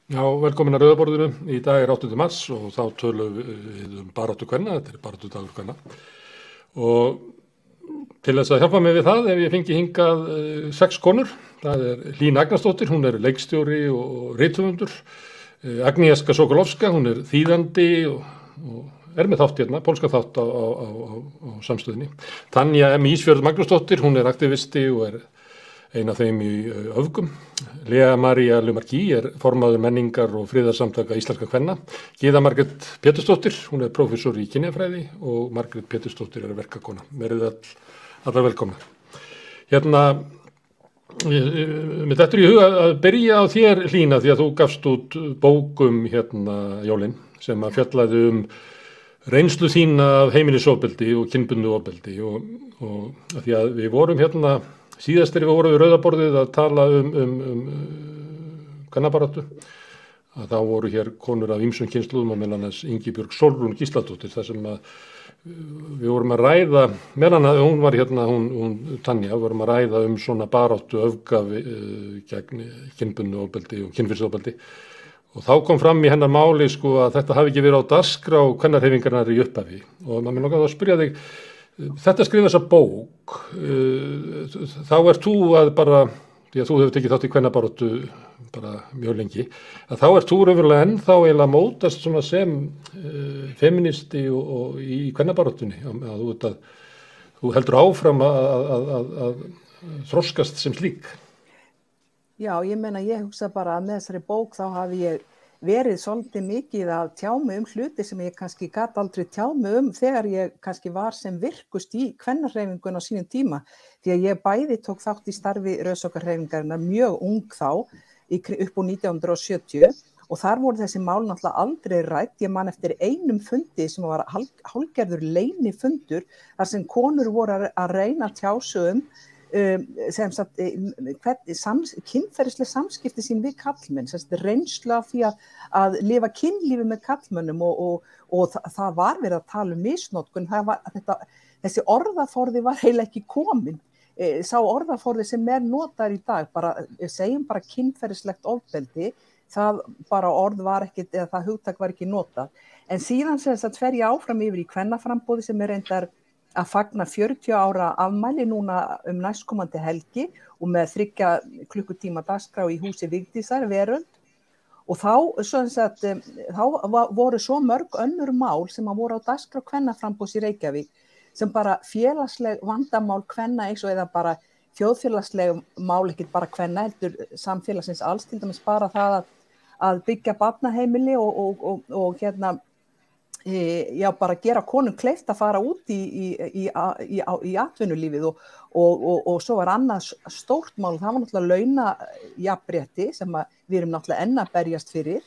Já, velkomin að Rauðaborðinu. Í dag er 8. mars og þá tölum við baráttu kvenna, þetta er baráttu dagur kvenna. Og til þess að hjálpa mig við það hef ég fengið hingað 6 konur. Það er Hlín Agnarsdóttir, hún er leikstjóri og rithöfundur. Agnieszka Sokolovska, hún er þýðandi og er með þátt hérna, pólska þátt á samstöðinni. Tanja M. Ísfjörð Magnúsdóttir, hún er aktivisti og er ein af þeim í öfgum. Lea María Lumarquí er formaður menningar og friðarsamtaka íslenska kvenna. Gyða Margrét Pétursdóttir, hún er prófessor í kynjafræði og Margrét Pétursdóttir er verkakona. Verið allar velkomnar. Hérna, mér dettur í huga að byrja á þér, Hlína, því að þú gafst út bókum hérna jólin sem að fjallaði reynslu þína af heimilisofbeldi og kynbundnu ofbeldi og því að við vorum hérna síðast þegar við vorum við Rauðaborðið að tala kvennabaráttu, að þá voru hér konur af ýmsum kynslóðum og meðal annars Ingibjörg Sólrún Gísladóttir, þar sem að við vorum að ræða, meðal annars hún var hérna, hún Tanja, vorum að ræða svona baráttu öfga gegn kynbundnu ofbeldi og kynferðisofbeldi. Og þá kom fram í hennar máli að þetta hafi ekki verið á dagskrá kvennarhreyfingarinnar í upphafi og maður langaði að spyrja þig, þetta skrifa þessa bók, þá ert þú að bara, því að þú hefur tekið þátt í kvennabaráttu bara mjög lengi, að þá ert þú raunverulega ennþá eiginlega mótast svona sem feministi og í kvennabaráttunni, að þú heldur áfram að þroskast sem slík. Já, ég meina, ég hugsa bara að með þessari bók þá hafi ég verið svolítið mikið að tjá mig hluti sem ég kannski gat aldrei tjá mig þegar ég kannski var sem virkust í kvennarhreyfingun á sínum tíma. Því að ég bæði tók þátt í starfi Rauðsokkahreyfingarinnar mjög ung þá, upp úr 1970 og þar voru þessi mál náttúrulega aldrei rædd. Ég man eftir einum fundi sem var hálfgerður leynifundur þar sem konur voru að reyna að tjá sig sem sagt kynferðisleg samskipti sín við karlmenn, reynsla af því að lifa kynlífi með karlmönnum og það var verið að tala misnotkun. Þessi orðaforði var heila ekki komin. Sá orðaforði sem notaður í dag, segjum bara kynferðislegt ofbeldi, það bara orð var ekki, eða það hugtak var ekki notað. En síðan fer ég áfram yfir í kvennaframboði sem reyndar að fagna 40 ára afmæli núna næstkomandi helgi og með 3 klukkutíma dagskrá í húsi Vigdísar Veröld og þá voru svo mörg önnur mál sem voru á dagskrá kvennaframboðs í Reykjavík sem bara félagsleg vandamál kvenna eins og eða bara þjóðfélagsleg mál, ekki bara kvenna heldur samfélagsins alls, til dæmis bara það að byggja barnaheimili og hérna bara gera konum kleift að fara út í atvinnulífið og svo var annað stórt mál, það var náttúrulega launajafnrétti sem við erum náttúrulega enn að berjast fyrir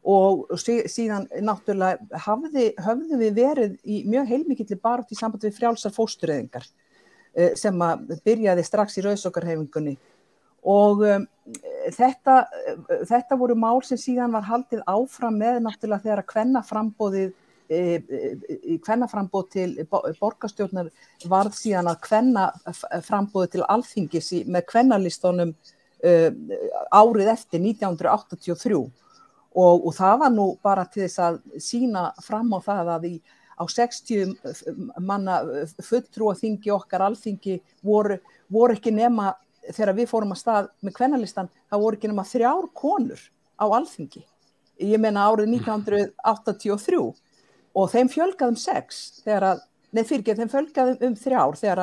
og síðan náttúrulega höfðum við verið í mjög heilmikilli baráttu í sambandi við frjálsar fóstureyðingar sem byrjaði strax í Rauðsokkahreyfingunni og þetta voru mál sem síðan var haldið áfram með náttúrulega þegar kvennaframboð til borgarstjórnar varð síðan að kvennaframboði til Alþingis með kvennalistunum árið eftir 1983 og það var nú bara til þess að sýna fram á það að á 60 manna fulltrúaþingi okkar Alþingi voru ekki nema, þegar við fórum að stað með kvennalistan, það voru ekki nema 3 konur á Alþingi. Ég meina árið 1983 og þeim fjölgaði 6 þeim fjölgaði 3 þegar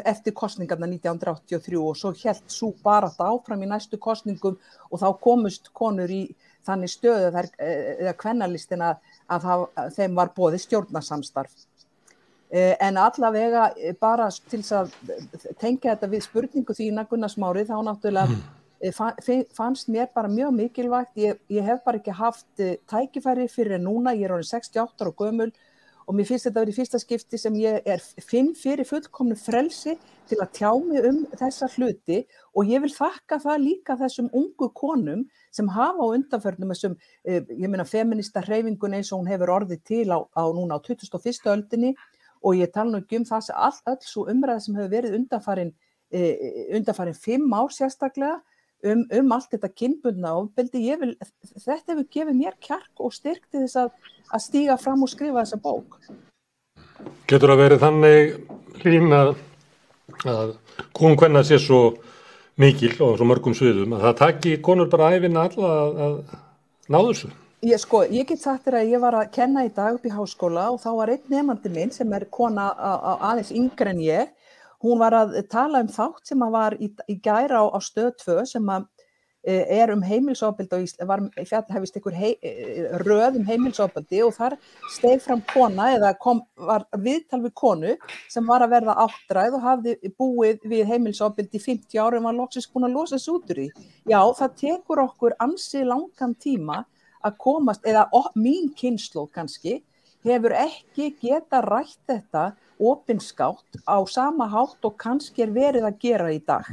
eftir kosningarna 1983 og svo hélt sú barátta áfram í næstu kosningum og þá komust konur í þannig stöðu eða kvennalistina að þeim var boðið stjórnarsamstarf. En allavega bara til þess að tengja þetta við spurningu þína Gunnar Smári, þá náttúrulega fannst mér bara mjög mikilvægt, ég hef bara ekki haft tækifæri fyrir núna, ég er orðin 68 ára gömul og mér finnst þetta verið í fyrsta skipti sem ég finn fyrir fullkomnu frelsi til að tjá mig þessa hluti og ég vil þakka það líka þessum ungu konum sem hafa á undanförnum þessum, ég meina feminista hreyfingun eins og hún hefur orðið til núna á 21. öldinni og ég tala nú ekki það sem öll svo umræða sem hefur verið undanfarin 5 ár sérstaklega allt þetta kynbundna ofbeldi. Þetta hefur gefið mér kjark og styrk til þess að stíga fram og skrifa þessa bók. Getur það verið þannig, Hlín, að kvenna sé svo mikil og svo mörgum sviðum að það taki konur bara ævina alla að ná þessu? Ég get sagt þér að ég var að kenna í dag upp í háskóla og þá var einn nemandi minn sem kona aðeins yngri en ég. Hún var að tala þátt sem var í gær á Stöð 2 sem heimilisofbeldi hefist einhver röð heimilisofbeldi og þar steig fram kona var viðtal við konu sem var að verða áttræð og hafði búið við heimilisofbeldi í 50 ára og var loksins búin að losa sig út úr því. Já, það tekur okkur ansi langan tíma að komast, eða mín kynslóð kannski, hefur ekki geta rætt þetta opinskátt á sama hátt og kannski verið að gera í dag.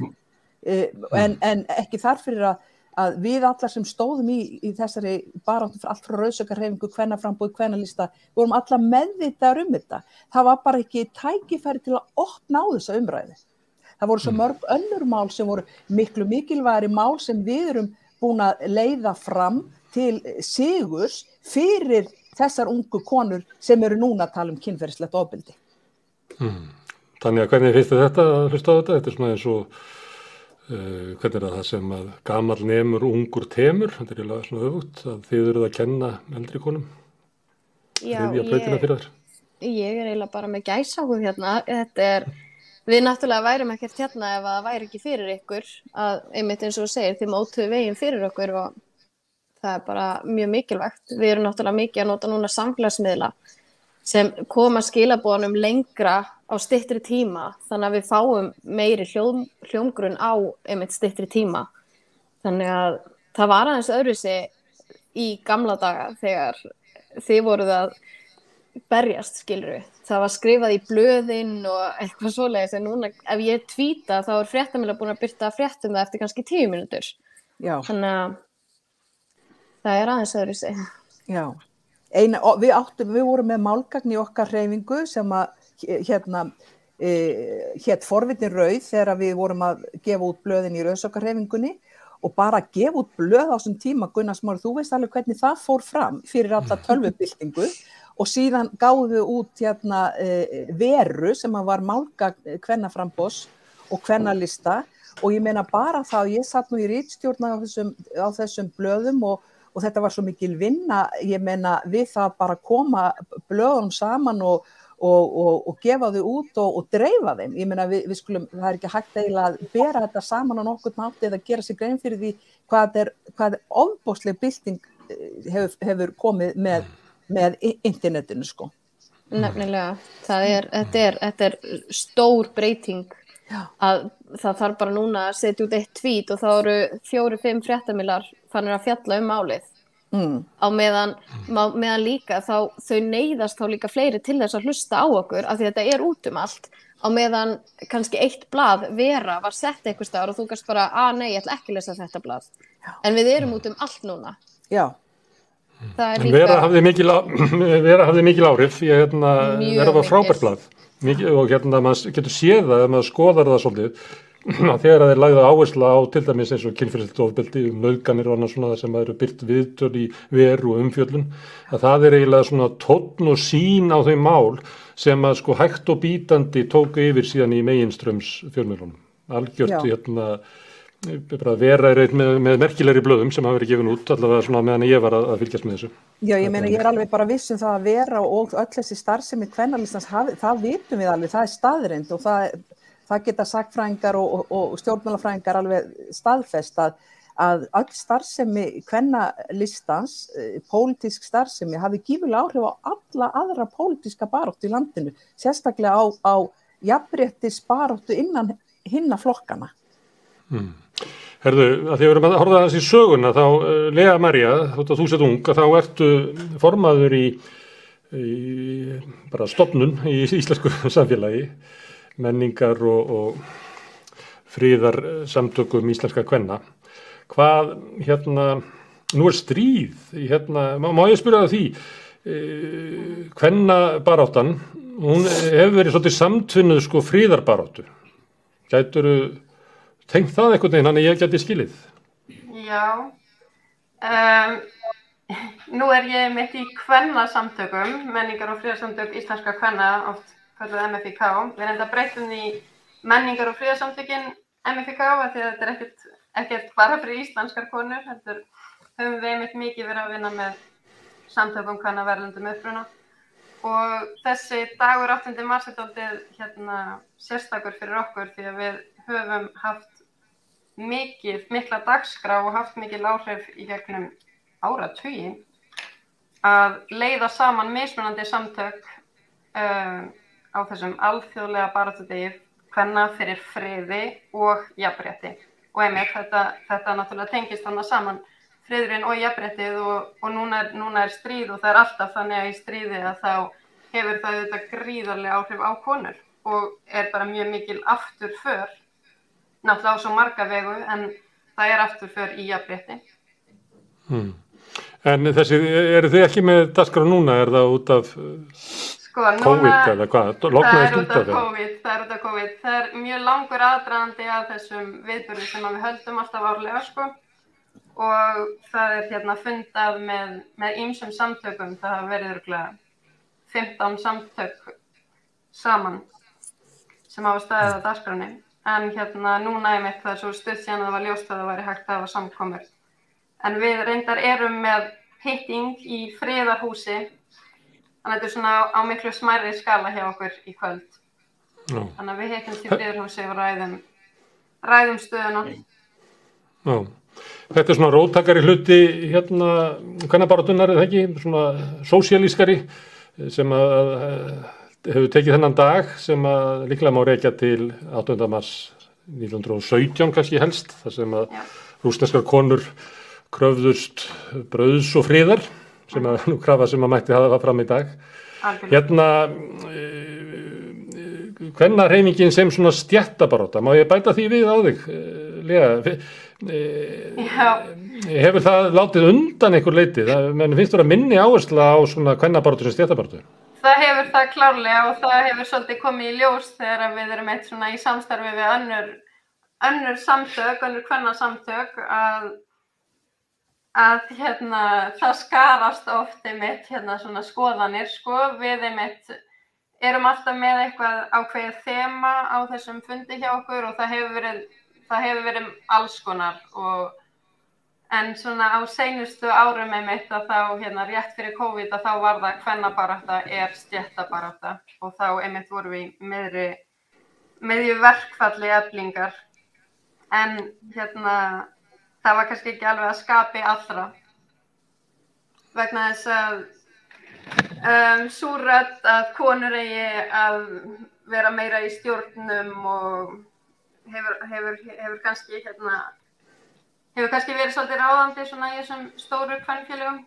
En ekki þar fyrir að við allar sem stóðum í þessari baráttu allt frá rauðsökarhreyfingu, kvennaframboð, kvennalista, vorum allar meðvitaðar þetta. Það var bara ekki tækifæri til að opna á þessa umræðu. Það voru svo mörg önnur mál sem voru miklu mikilvægari mál sem við erum búin að leiða fram til sigurs fyrir þessar ungu konur sem eru núna að tala kynferðislegt ofbeldi. Þannig að hvernig finnst þetta að hlusta á þetta? Þetta svona eins og hvernig það sem að gamall nemur ungur temur, þetta eiginlega svona öfugt að þið eruð að kenna eldri konum. Já, ég eiginlega bara með gæsahúð hérna. Við náttúrulega værum ekkert hérna ef það væri ekki fyrir ykkur að einmitt eins og þú segir, þið mótuðu veginn fyrir okkur og það bara mjög mikilvægt. Við erum náttúrulega mikið að nota núna samfélagsmiðla sem koma skilaboðunum lengra á styttri tíma, þannig að við fáum meiri hljómgrunn á einmitt styttri tíma. Þannig að það var aðeins öðruvísi í gamla daga þegar þið voruð að berjast, skilurðu. Það var skrifað í blöðin og eitthvað svoleiðis, en núna ef ég tvíta þá fréttamiðlar búin að birta fréttum það eftir kannski 10 mínútur. Já. Þannig að það aðeins öðruvísi. Já. Við vorum með málgagn í okkar hreyfingu sem hét Forvitin rauð þegar við vorum að gefa út blöðin í rauðsökarhreyfingunni og bara að gefa út blöð á þessum tíma, Gunnar Smári, þú veist alveg hvernig það fór fram fyrir alla tölvubyltingu og síðan gáðum við út Veru sem var málgagn kvennaframboðs og kvennalista og ég meina bara það, ég satt nú í ritstjórn á þessum blöðum og þetta var svo mikil vinna, ég meina við það bara koma blöðum saman og gefa þau út og dreifa þeim. Ég meina við skulum, það ekki hægt eiginlega að bera þetta saman á nokkurn hátt eða gera sig grein fyrir því hvað ofboðsleg bylting hefur komið með internetinu sko. Nefnilega, þetta er stór breyting að það þarf bara núna að setja út eitt tweet og þá eru 4-5 fréttamiðlar fannir að fjalla málið. Á meðan líka þau neyðast þá líka fleiri til þess að hlusta á okkur af því þetta út allt. Á meðan kannski eitt blað, Vera, var sett einhvers staðar og þú gast bara, nei, ég ætla ekki að lesa þetta blað. En við erum út allt núna. Já. En Vera hafði mikil áhrif, Vera var frábært blað. Og maður getur séð það ef maður skoðar það svolítið þegar þeir lagði áherslu á til dæmis eins og kynferðislegt ofbeldi, nauðganir og annað svona sem eru birt viðtöl í Veru og umfjöllun, að það eiginlega svona tónn og sýn á þau mál sem að sko hægt og bítandi tóku yfir síðan í meginströms fjölmiðlunum. Algjört bara Vera einn með merkilegri blöðum sem hafa verið gefin út allavega svona meðan ég var að fylgjast með þessu. Já, ég meina ég alveg bara viss það að Vera og öll þessi starfsemi kvennalistans, það vitum við alveg, það staðreynd og það geta sagnfræðingar og stjórnmálafræðingar alveg staðfest að öll starfsemi kvennalistans, pólitísk starfsemi, hafi gífurlega áhrif á alla aðra pólitíska baráttu í landinu, sérstaklega á jafnréttisbaráttu innan hinna flokkana. Herðu, að því að við erum að horfa þessi söguna, þá Lea María, þú sett ung, þá ertu formaður í bara stofnun í íslensku samfélagi, menningar og friðar samtökum íslenska kvenna. Hvað, nú stríð, má ég spyrja það því, kvennabaráttan, hún hefur verið svolítið samtvinnuð sko friðarbaráttu. Gætirðu tengt það einhvern veginn, þannig ég gæti skilið? Já, nú ég mitt í kvennasamtökum, menningar- og friðarsamtök íslenskra kvenna, oft kallað MFIK. Við enda breytum því menningar- og friðarsamtökin MFIK, af því að þetta ekkert bara fyrir íslenskar konur, heldur höfum við mitt mikið verið að vinna með samtökum kvenna af erlendum uppruna. Og þessi dagur 8. mars dálítið sérstakur fyrir okkur því að við höfum haft mikla dagskrá og haft mikil áhrif í gegnum áratugi að leiða saman mismunandi samtök á þessum alþjóðlega baráttudegi kvenna fyrir friði og jafnrétti. Og einmitt þetta náttúrulega tengist þarna saman, friðurinn og jafnréttið og núna stríð og það alltaf þannig að í stríði að þá hefur það auðvitað gríðarlega áhrif á konur og bara mjög mikil afturför, náttúrulega á svo marga vegu, en það afturför í jafnrétti. En eru þið ekki með dagskrá núna, það út af COVID eða hvað? Það út af COVID, það mjög langur aðdragandi að þessum viðburði sem við höldum alltaf árlega, og það fundað með ýmsum samtökum, það hafa verið örugglega 15 samtök saman sem hafa staðið á dagskránni. En núna einmitt það svo stutt síðan að það var ljóst að það væri hægt að hafa samkomur. En við reyndar erum með hitting í friðarhúsi, þannig að þetta svona á miklu smærri skala hjá okkur í kvöld. Þannig að við hittumst í friðarhúsi og ræðum stöðuna. Þetta svona róttakari hluti kvennabaráttunnar, það ekki? Svona sósíalískari sem hefur tekið þennan dag sem líklega má rekja til 8. mars 1917 kannski helst, þar sem rússneskar konur kröfðust brauðs og friðar, sem krafa sem mætti hafa fram í dag. Kvennahreyfingin sem svona stéttabarátta, má ég bæta því við á þig, Lea? Hefur það látið undan einhver leyti? Menn finnst vera minni áhersla á svona kvennabaráttu sem stéttabaráttu? Það hefur það klárlega og það hefur svolítið komið í ljós þegar við erum eitt svona í samstarfi við önnur samtök, önnur kvennasamtök að það skarast oft einmitt svona skoðanir, við einmitt erum alltaf með eitthvað ákveðið þema á þessum fundi hjá okkur og það hefur verið alls konar en svona á seinustu árum einmitt að þá rétt fyrir COVID að þá var það kvennabarátta stéttabarátta og þá einmitt vorum við í miðju verkfalli Eflingar en það var kannski ekki alveg að skapi allra vegna þess að sú rödd að konur eigi að vera meira í stjórnum og hefur kannski verið svolítið ráðandi svona í þessum stóru kvenfélögum.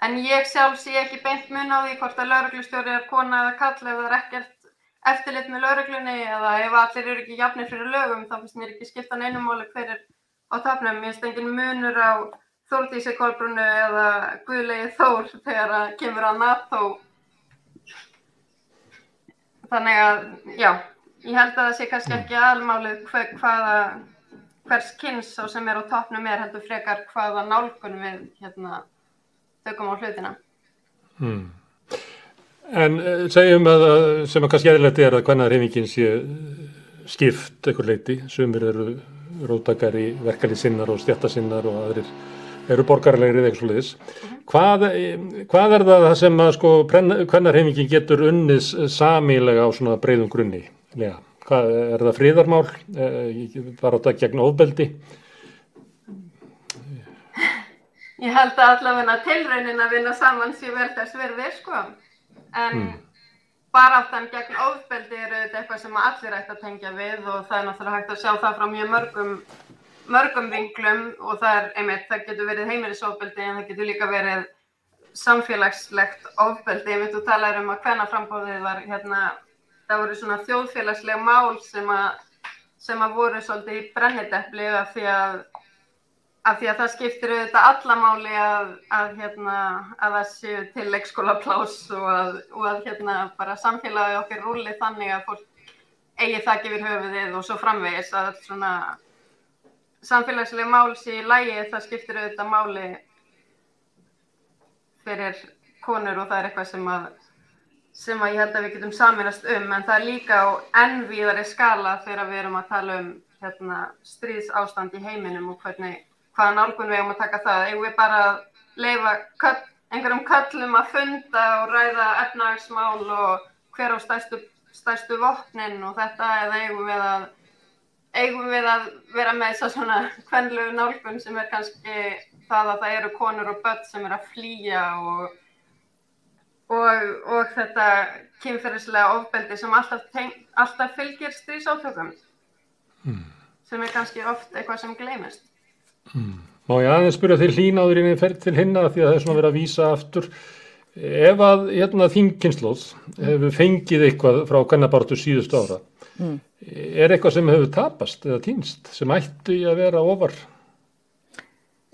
En ég sjálf sé ekki beint mun á því hvort að lögreglustjóri kona eða karl ef það ekkert eftirlit með lögreglunni eða ef allir eru ekki jafnir fyrir lögum þá finnst mér ekki skipta neinu máli hver á tafnum. Mér finnst engin munur á Þórdísi Kolbrúnu eða Guðlaugi Þór þegar það kemur að NATO. Þannig að, já, ég held að það sé kannski ekki aðalmálið hvers kyns sá sem á toppnum heldur frekar hvaða nálgun við tökum á hlutina. En segjum að sem kannski eðlilegt að kvennahreyfingin sé skipt einhver leyti, sumir eru róttakari, verkalýðssinnar og stéttasinnar og aðrir eru borgaralegir eða eitthvað svoleiðis. Hvað það sem að kvennahreyfingin getur unnið sameiginlega á svona breiðum grunni? Lea, það friðarmál, barátta gegn ofbeldi? Ég held að allavega tilraunin að vinna saman sé vel þess virði, en baráttan gegn ofbeldi auðvitað eitthvað sem allir ætti að tengja við og það náttúrulega hægt að sjá það frá mjög mörgum vinklum og það getur verið heimilisofbeldi en það getur líka verið samfélagslegt ofbeldi. Þú talar að kvennaframboðið var það voru svona þjóðfélagsleg mál sem að voru svolítið í brennidepli af því að það skiptir auðvitað alla máli að það séu til leikskólapláss og að bara samfélagið okkar rúli þannig að fólk eigi þak yfir höfuðið og svo framvegis að svona samfélagsleg mál sé í lagi, það skiptir auðvitað máli fyrir konur og það eitthvað sem ég held að við getum sameinast en það líka á enn víðari skala þegar við erum að tala stríðsástand í heiminum og hvaða nálgun við eigum að taka það. Eigum við bara að leyfa einhverjum köllum að funda og ræða efnahagsmál og hver á stærstu vopnin og þetta, eða eigum við að vera með þessa svona kvenlegu nálgun sem kannski það að það eru konur og börn sem að flýja og þetta kynferðislega ofbeldi sem alltaf fylgir stríðsátökum sem kannski oft eitthvað sem gleymist. Má ég aðeins spyrja til Hlín áður en ég fer til hinna því að það svona verið að vísa aftur. Ef að þín kynslóð hefur fengið eitthvað frá kvennabaráttu síðustu ára, eitthvað sem hefur tapast eða týnst sem ætti að vera ofar?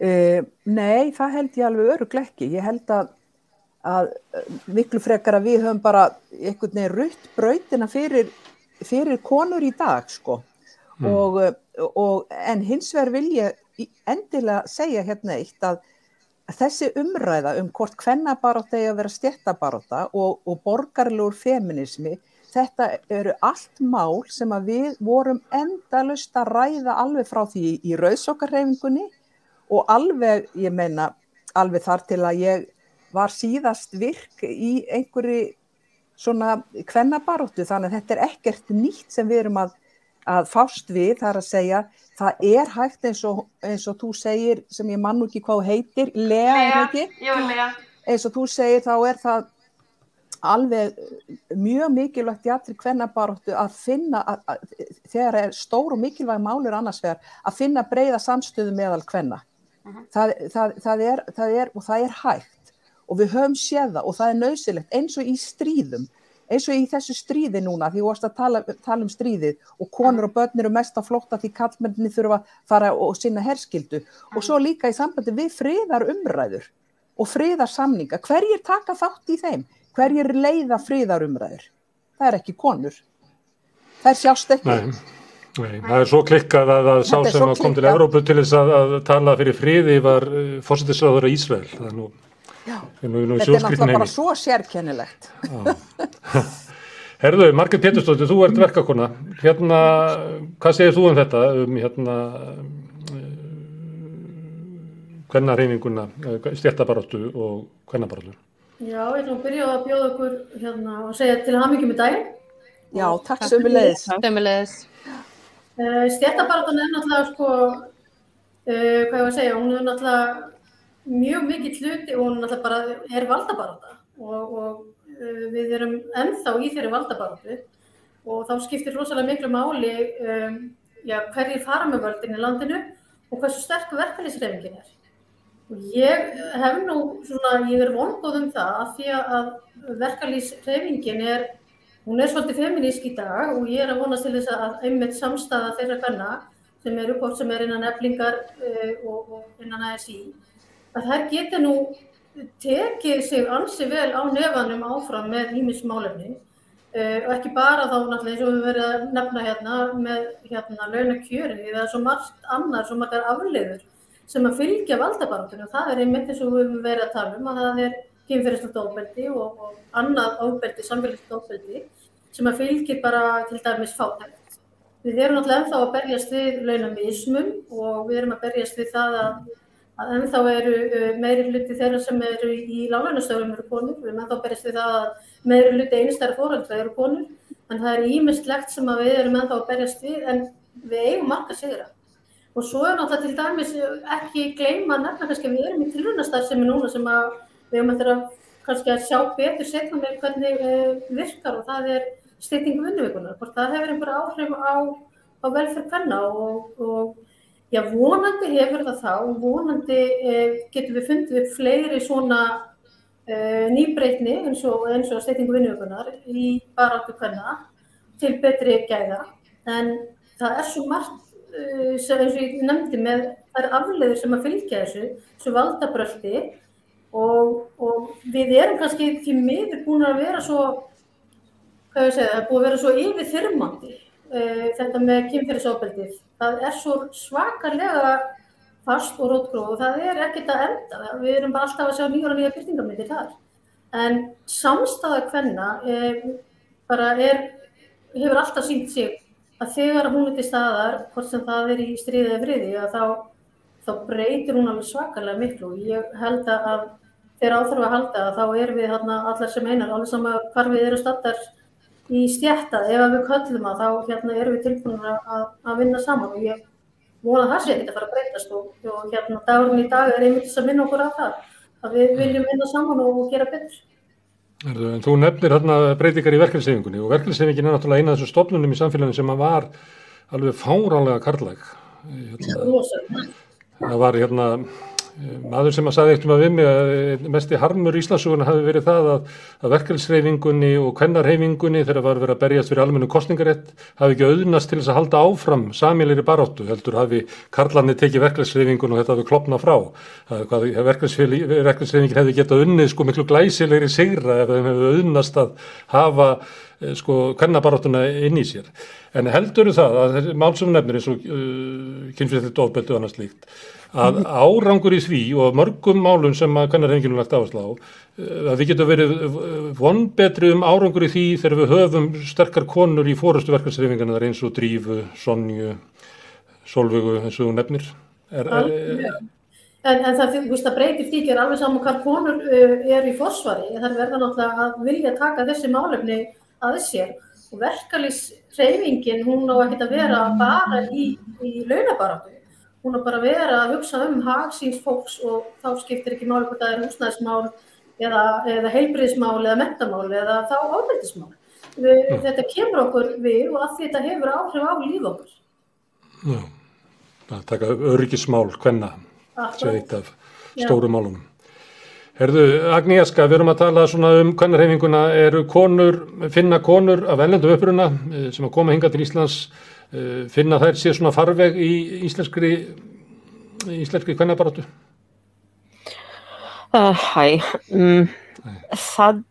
Nei, það held ég alveg örugglega ekki. Ég held að miklu frekar að við höfum bara einhvern veginn rutt brautina fyrir konur í dag, sko. En hins vegar vil ég endilega segja hérna eitt að þessi umræða hvort kvennabarátta eigi að vera stéttabarátta og borgaralegur feminismi, þetta eru allt mál sem að við vorum endalaust að ræða alveg frá því í rauðsokkahreyfingunni og alveg, ég meina, alveg þar til að ég var síðast virk í einhverju svona kvennabaráttu, þannig að þetta ekkert nýtt sem við erum að fást við, það að segja, það hægt eins og þú segir, sem ég man nú ekki hvað heitir, Lea, ekki? Jú, Lea. Eins og þú segir, þá það alveg mjög mikilvægt í allri kvennabaráttu að finna, þegar stór og mikilvæg málur annars vegar, að finna breiða samstöðu meðal kvenna. Það er hægt og við höfum séð það og það nauðsynlegt eins og í stríðum. Eins og í þessu stríði núna, því þú varst að tala stríðið og konur og börn eru mest á flótta því karlmennirnir þurfa að fara og sinna herskyldu. Og svo líka í sambandi við friðarumræður og friðarsamninga. Hverjir taka þátt í þeim? Hverjir leiða friðarumræður? Það ekki konur. Það sjást ekki. Nei, það svo klikkað að sá sem kom til Evrópu til þess að tala fyrir friði var forsætisráðherra Ísrael. Það nú... Þetta náttúrulega bara svo sérkennilegt. Herðu, Margrét Pétursdóttir, þú ert verkakona. Hvað segir þú þetta? Kvennahreyfinguna, stéttabaráttu og kvennabaráttu? Já, ég ætlum að byrja að bjóða okkur og segja til hamingju með daginn. Já, takk sömuleiðis. Stéttabaráttan náttúrulega, hvað ég var að segja, hún náttúrulega mjög mikill hluti og hún náttúrulega bara valdabarátta og við erum ennþá í þeirri valdabaráttu og þá skiptir rosalega miklu máli hverjir fara með völdin í landinu og hversu sterk verkalýðshreyfingin er. Og ég er vongóð það af því að verkalýðshreyfingin hún svolítið femínísk í dag og ég að vonast til þess að einmitt samstaða þeirra kvenna sem eru hvort sem innan Eflingar og innan ASÍ að þær geti nú tekið sig ansi vel á nefanum áfram með ýmis málefni og ekki bara þá náttúrulega eins og við verið að nefna með launakjörin því það svo margt annar, svo margar afleiður sem að fylgja valdabaráttunni og það einmitt eins og við höfum verið að tala að það kynferðislegt ofbeldi og annað ofbeldi, samfélagslegt ofbeldi sem að fylgir bara til dæmis fátækt. Við erum náttúrulega ennþá að berjast við launamismun og við erum að berjast við það að ennþá eru meiri hluti þeirra sem eru í láglaunastörfum eru konur. Við erum ennþá að berjast við það að meiri hluti einstæðra foreldra eru konur. En það ýmislegt sem við erum ennþá að berjast við en við eigum marga sigra. Og svo náttúrulega til dæmis ekki gleyma að nefna kannski að við erum í tilraunastarfsemi núna sem að við eigum eftir kannski að sjá betur seinna með hvernig virkar og það stytting vinnuvikunnar. Hvort það hefur einhver áhrif á velferð kvenna og já, vonandi hefur það þá, vonandi getum við fundið upp fleiri svona nýbreytni eins og styttingu vinnuvikunnar í baráttu kvenna til betri gæða. En það svo margt sem eins og ég nefndi með þær afleiður sem að fylgja þessu valdabrölti og við erum kannski því miður búin að vera svo, það búið að vera svo yfirþyrmandi þetta með kynferðisofbeldið. Það svo svakalega fast og rótgróið og það ekkert að enda. Við erum bara alltaf að sjá nýjar og nýjar birtingarmyndir þar. En samstaða kvenna bara hefur alltaf sýnt sig að þegar hún til staðar, hvort sem það í stríði eða friði, að þá breytir hún alveg svakalega miklu. Ég held að þegar á þarf að halda þá erum við þarna allar sem einar, alveg sama hvar við erum staddar í stétta. Ef við köllum þá erum við tilbúin að vinna saman og ég vona það sé ekkert að fara að breytast og dagurinn í dag einmitt þess að minna okkur á það, að við viljum vinna saman og gera betur. En þú nefnir breytingar í verkalýðshreyfingunni og verkalýðshreyfingin náttúrulega eina af þessum stofnunum í samfélaginu sem var alveg fáránlega karllæg. Það var maður sem sagði eitthvað við mig að mesti harmur Íslandssögunnar hafi verið það að verkalýðshreyfingunni og kvennarhreyfingunni þegar var verið að berjast fyrir almennu kosningarétt hafi ekki auðnast til þess að halda áfram sameiginlegri baráttu, heldur hafi karlarnir tekið verkalýðshreyfingun og þetta hafi klofnað frá. Verkalýðshreyfingin hefði getað unnið miklu glæsilegri sigra ef þeim hefði auðnast að hafa kvennabaráttuna inn í sér. En heldurðu það að þessi mál sem nefnir eins og kynferðislegt ofbeldi og annað slíkt, að árangur í því og mörgum málum sem að kvennarhreyfingin lagt áherslu á, að við getum verið vonbetri árangur í því þegar við höfum sterkar konur í forystu verkalýðshreyfingarinnar eins og Drífu, Sonju, Sólveigu eins og þú nefnir. En það breytir því ekki alveg saman hvar konur í forsvari. Það verða náttúrulega að vilja taka þessi málefni að sér. Og verkalýðshreyfingin, hún á ekkert að vera bara í launabaráttu. Hún á bara að vera að hugsa hag síns fólks og þá skiptir ekki máli hvort það húsnæðismál eða heilbrigðismál eða menntamál eða þá ofbeldismál. Þetta kemur okkur við og að þetta hefur áhrif á líf okkur. Já, það taka öryggismál kvenna, sem eitt af stórum málunum. Herðu, Agnieszka, við erum að tala kvennarhreyfinguna, finna konur af erlendum uppruna sem að koma hingað til Íslands, finna þær sé farveg í íslenskri kvennabaráttu? Hæ, það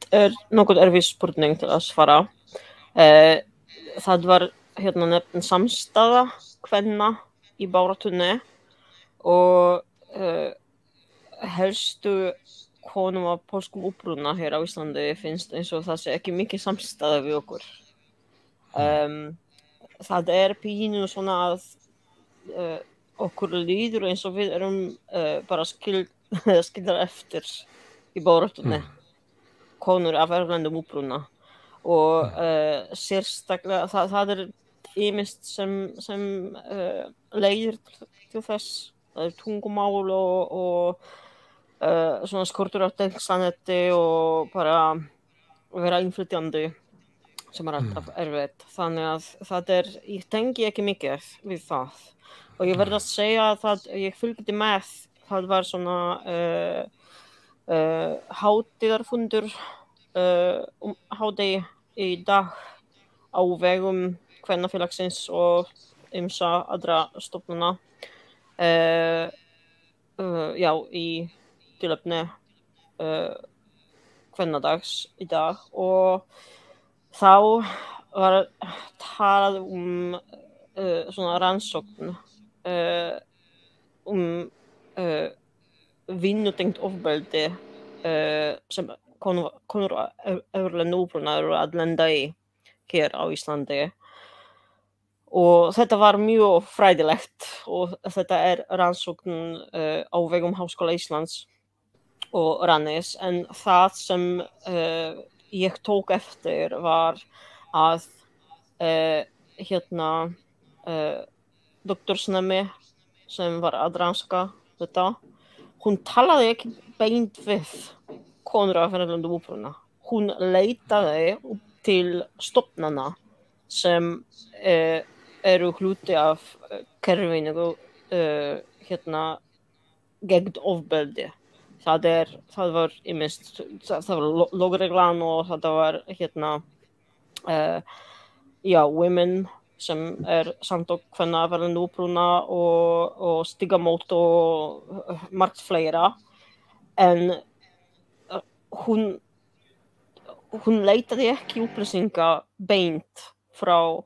nokkuð erfið spurning til að svara. Það var nefn samstaða kvenna í baráttunni og helstu konum af pólskum uppruna hér á Íslandi finnst eins og það sé ekki mikið samstaða við okkur. Það pínu svona að okkur líður eins og við erum bara skildar eftir í baráttunni, konur af erlendum uppruna og sérstaklega það ýmist sem leiðir til þess, það tungumál og svona skortur á tengslanetti og bara vera innflytjandi sem alltaf erfitt. Þannig að það ég tengi ekki mikið við það. Og ég verð að segja að ég fylgdi með, það var svona hátíðarfundur hádegi í dag á vegum kvennafélagsins og ýmsa aðra stofnana. Í tilefni kvennadags í dag og þá var talað svona rannsókn vinnutengt ofbeldi sem konur erlendra uppruna eru að lenda í hér á Íslandi. Og þetta var mjög fræðilegt og þetta rannsókn á vegum Háskóla Íslands og Rannis, en það sem ég tók eftir var að doktorsnemi sem var að rannsaka þetta, hún talaði ekki beint við konur af erlendum uppruna. Hún leitaði til stofnana sem eru hluti af kerfinu gegn ofbeldi. Það var ýmist, það var lögreglan og það var Women sem samtök kvenna af erlendum uppruna og Stígamót og margt fleira. En hún leitaði ekki upplýsinga beint frá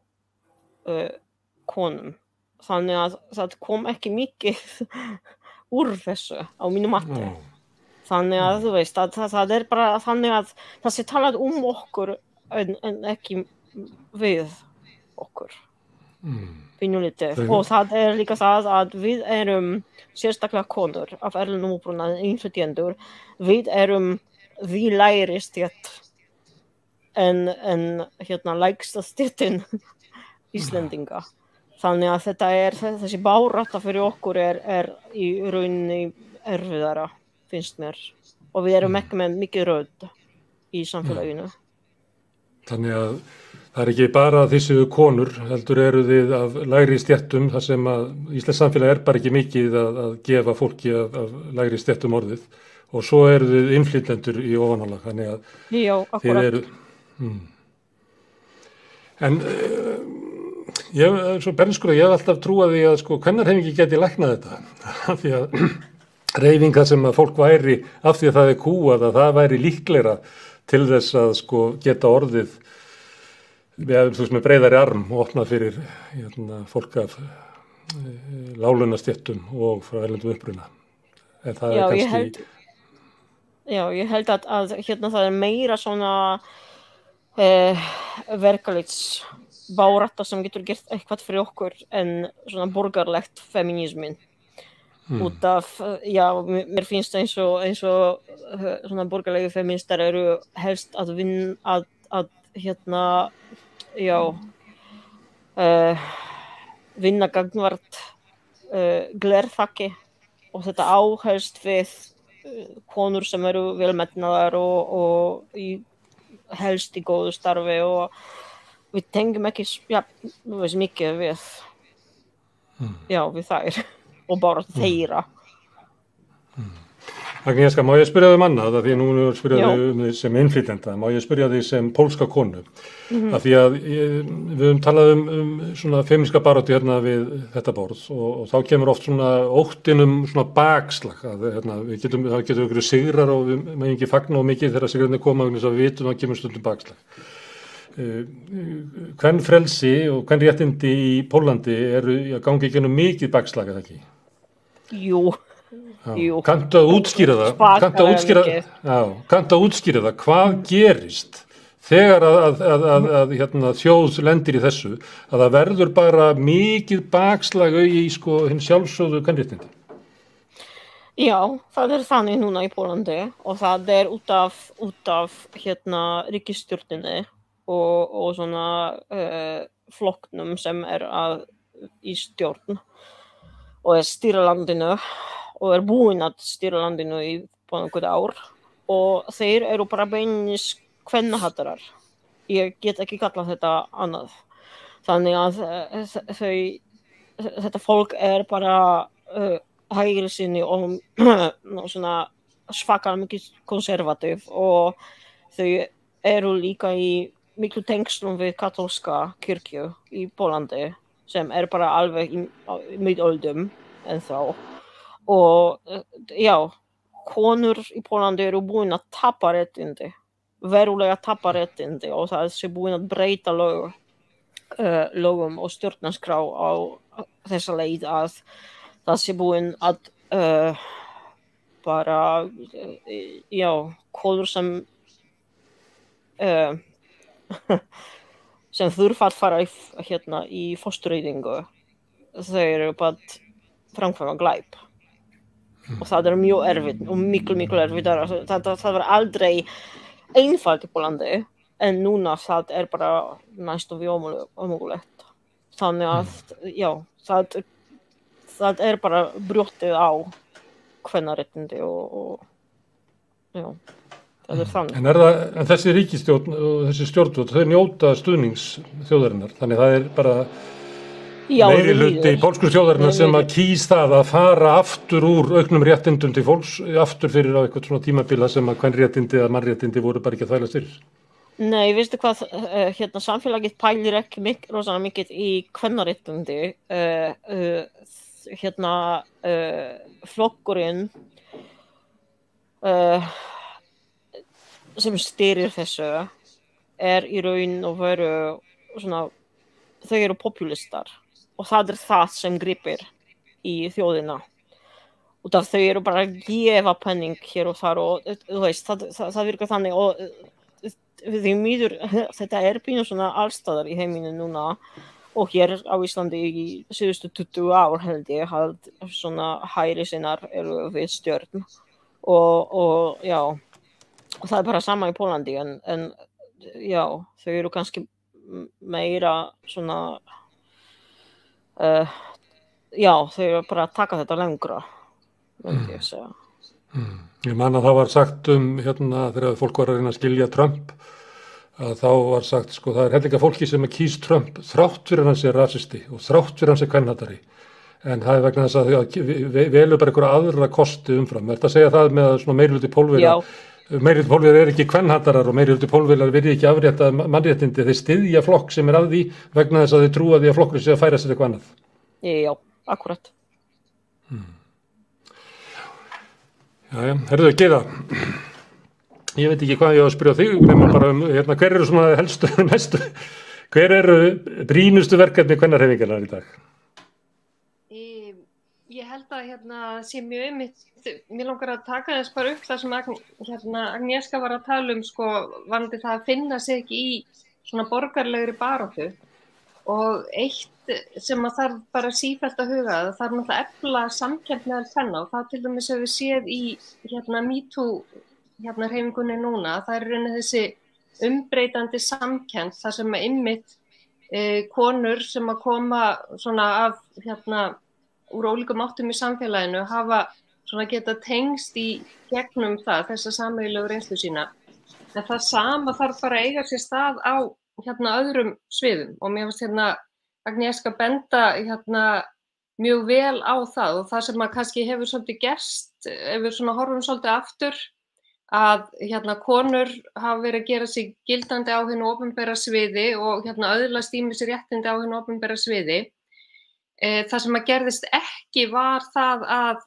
konum. Þannig að það kom ekki mikið úr þessu á mínu mati. Þannig að þú veist að það bara þannig að það sé talað okkur en ekki við okkur. Pínulítið. Og það líka það að við sérstaklega konur af erlendum uppruna, innflytjendur, við því lægri stétt en lægsta stéttin Íslendinga. Þannig að þessi barátta fyrir okkur í rauninni erfiðara, finnst mér. Og við ekki með mikið rödd í samfélaginu. Þannig að það ekki bara þessi konur, heldur eru þið af lægri stéttum, þar sem að íslenskt samfélag bara ekki mikið að gefa fólki af lægri stéttum orðið. Og svo eru þið innflytjendur í ofanálag, þannig að já, þið eru... En ég hef alltaf trúað því að kvennarhreyfingin geti læknað þetta. Því að hreyfinga sem að fólk væri af því að það kúað að það væri líklegra til þess að geta orðið með breiðari arm og opnað fyrir fólk af láglaunastéttum og frá erlendum uppruna. En það kannski... ég held að það meira svona verkalýðsbarátta sem getur gert eitthvað fyrir okkur en svona borgarlegt feminismin. Út af, mér finnst eins og svona borgarlegu feministar eru helst að vinna vinna gagnvart glerþakki og þetta áhelst við konur sem eru velmetnaðar og helst í góðu starfi og við tengjum ekki mikið við þær og bara þeirra. Agnieszka, má ég spyrja þig annað, af því að nú spyrja þig sem innflytjenda, má ég spyrja þig sem pólska konu, af því að við höfum talað svona femíniska baráttu hérna við þetta borð og þá kemur oft svona óttinn svona bakslag, að það getur ykkur sigrar og við megum ekki fagna of mikið þegar sigrarnir koma vegna þess að við vitum að það kemur stundum bakslag. Kvenfrelsi og kvenréttindi í Pólandi eru að gangi í gegnum mikið bakslag, eða ekki? Jú. Kanntu að útskýra það, hvað gerist þegar að þjóð lendir í þessu, að það verður bara mikið bakslag í hinn sjálfsögðu kvenréttindi? Já, það þannig núna í Pólandi og það út af ríkisstjórninni og svona flokknum sem í stjórn og stýra landinu og búin að stýra landinu í nokkuð ár og þeir eru bara beinlínis kvennahatarar. Ég get ekki kallað þetta annað. Þannig að þetta fólk bara hægri sinni og svona svakar mikið konservatív og þau eru líka í miklu tengslum við katólska kirkju í Pólandi sem bara alveg í miðöldum ennþá. Og konur í Pólandi eru búin að tapa réttindi, verulega tapa réttindi og það sé búin að breyta lögum og stjórnarskrá á þessa leið að það sé búin að bara, konur sem þurfa að fara í fóstureyðingu, þau eru bara framkvæma glæp. Og það mjög erfitt og miklu erfitt. Það var aldrei einfalt í Pólandi, en núna það bara næstum við ómögulegt. Þannig að það bara brjótið á kvennaréttindi og það þannig. En þessi ríkisstjórn og þessi stjórnvöld, þau njóta stuðnings þjóðarinnar, þannig það bara meiri hluti í pólsku þjóðarinnar sem að kýs það að fara aftur úr auknum réttindum til fólks, aftur fyrir á eitthvað svona tímabila sem að kvenréttindi eða mannréttindi voru bara ekki að þvælast fyrir. Nei, veistu hvað, samfélagið pælir ekki rosalega mikið í kvennaréttindi. Flokkurinn sem stýrir þessu í raun og veru svona þau eru populistar og það það sem gripir í þjóðina. Út af þau eru bara að gefa penning hér og þar og þú veist, það virkar þannig og því miður þetta pínu svona allstaðar í heiminum núna og hér á Íslandi í síðustu 20 ár held ég að svona hægri sinnar eru við stjórn og já, og það bara sama í Pólandi en já, þau eru kannski meira svona já, þau eru bara að taka þetta lengra myndi ég segja. Ég man að það var sagt þegar fólk var að reyna að skilja Trump að þá var sagt, sko, það hellinga fólki sem kýs Trump þrátt fyrir hann sé rasisti og þrátt fyrir hann sé kvenhatari en það vegna þess að þau velur bara einhverja aðra kosti umfram. Ertu að segja það með að svona meirihluti Pólverja meirihluti Pólverjar ekki kvenhatarar og meirihluti Pólverjar virði ekki afrétta mannréttindi, þeir styðja flokk sem að því vegna þess að þeir trúa því að flokkurinn sé að færa sér eitthvað annað. Já, akkurat. Jæja, herðu Gyða, ég veit ekki hvað ég á að spyrja þig, nema bara hver eru svona helstu næstu, hver eru brýnustu verkefni kvennahreyfingarinnar í dag? Ég held að sé mjög einmitt, mér langar að taka þess bara upp það sem Agnieszka var að tala sko, varðandi það að finna sig ekki í svona borgarlegri baráttu og eitt sem að þarf bara sífellt að huga, það þarf náttúrulega að efla samkennd meðal kvenna og það til dæmis hefur við séð í MeToo hreyfingunni núna, það raunin þessi umbreytandi samkennd þar sem að einmitt konur sem að koma svona af úr ólíkum áttum í samfélaginu hafa svona geta tengst í gegnum það, þessa sameiginlegu reynslu sína. En það sama þarf bara að eiga sér stað á öðrum sviðum og mér finnst Agnieszka benda mjög vel á það og það sem að kannski hefur svolítið gerst, ef við svona horfum svolítið aftur, að konur hafa verið að gera sig gildandi á hinu opinbera sviði og öðlast ýmis réttindi á hinu opinbera sviði. Það sem að gerðist ekki var það að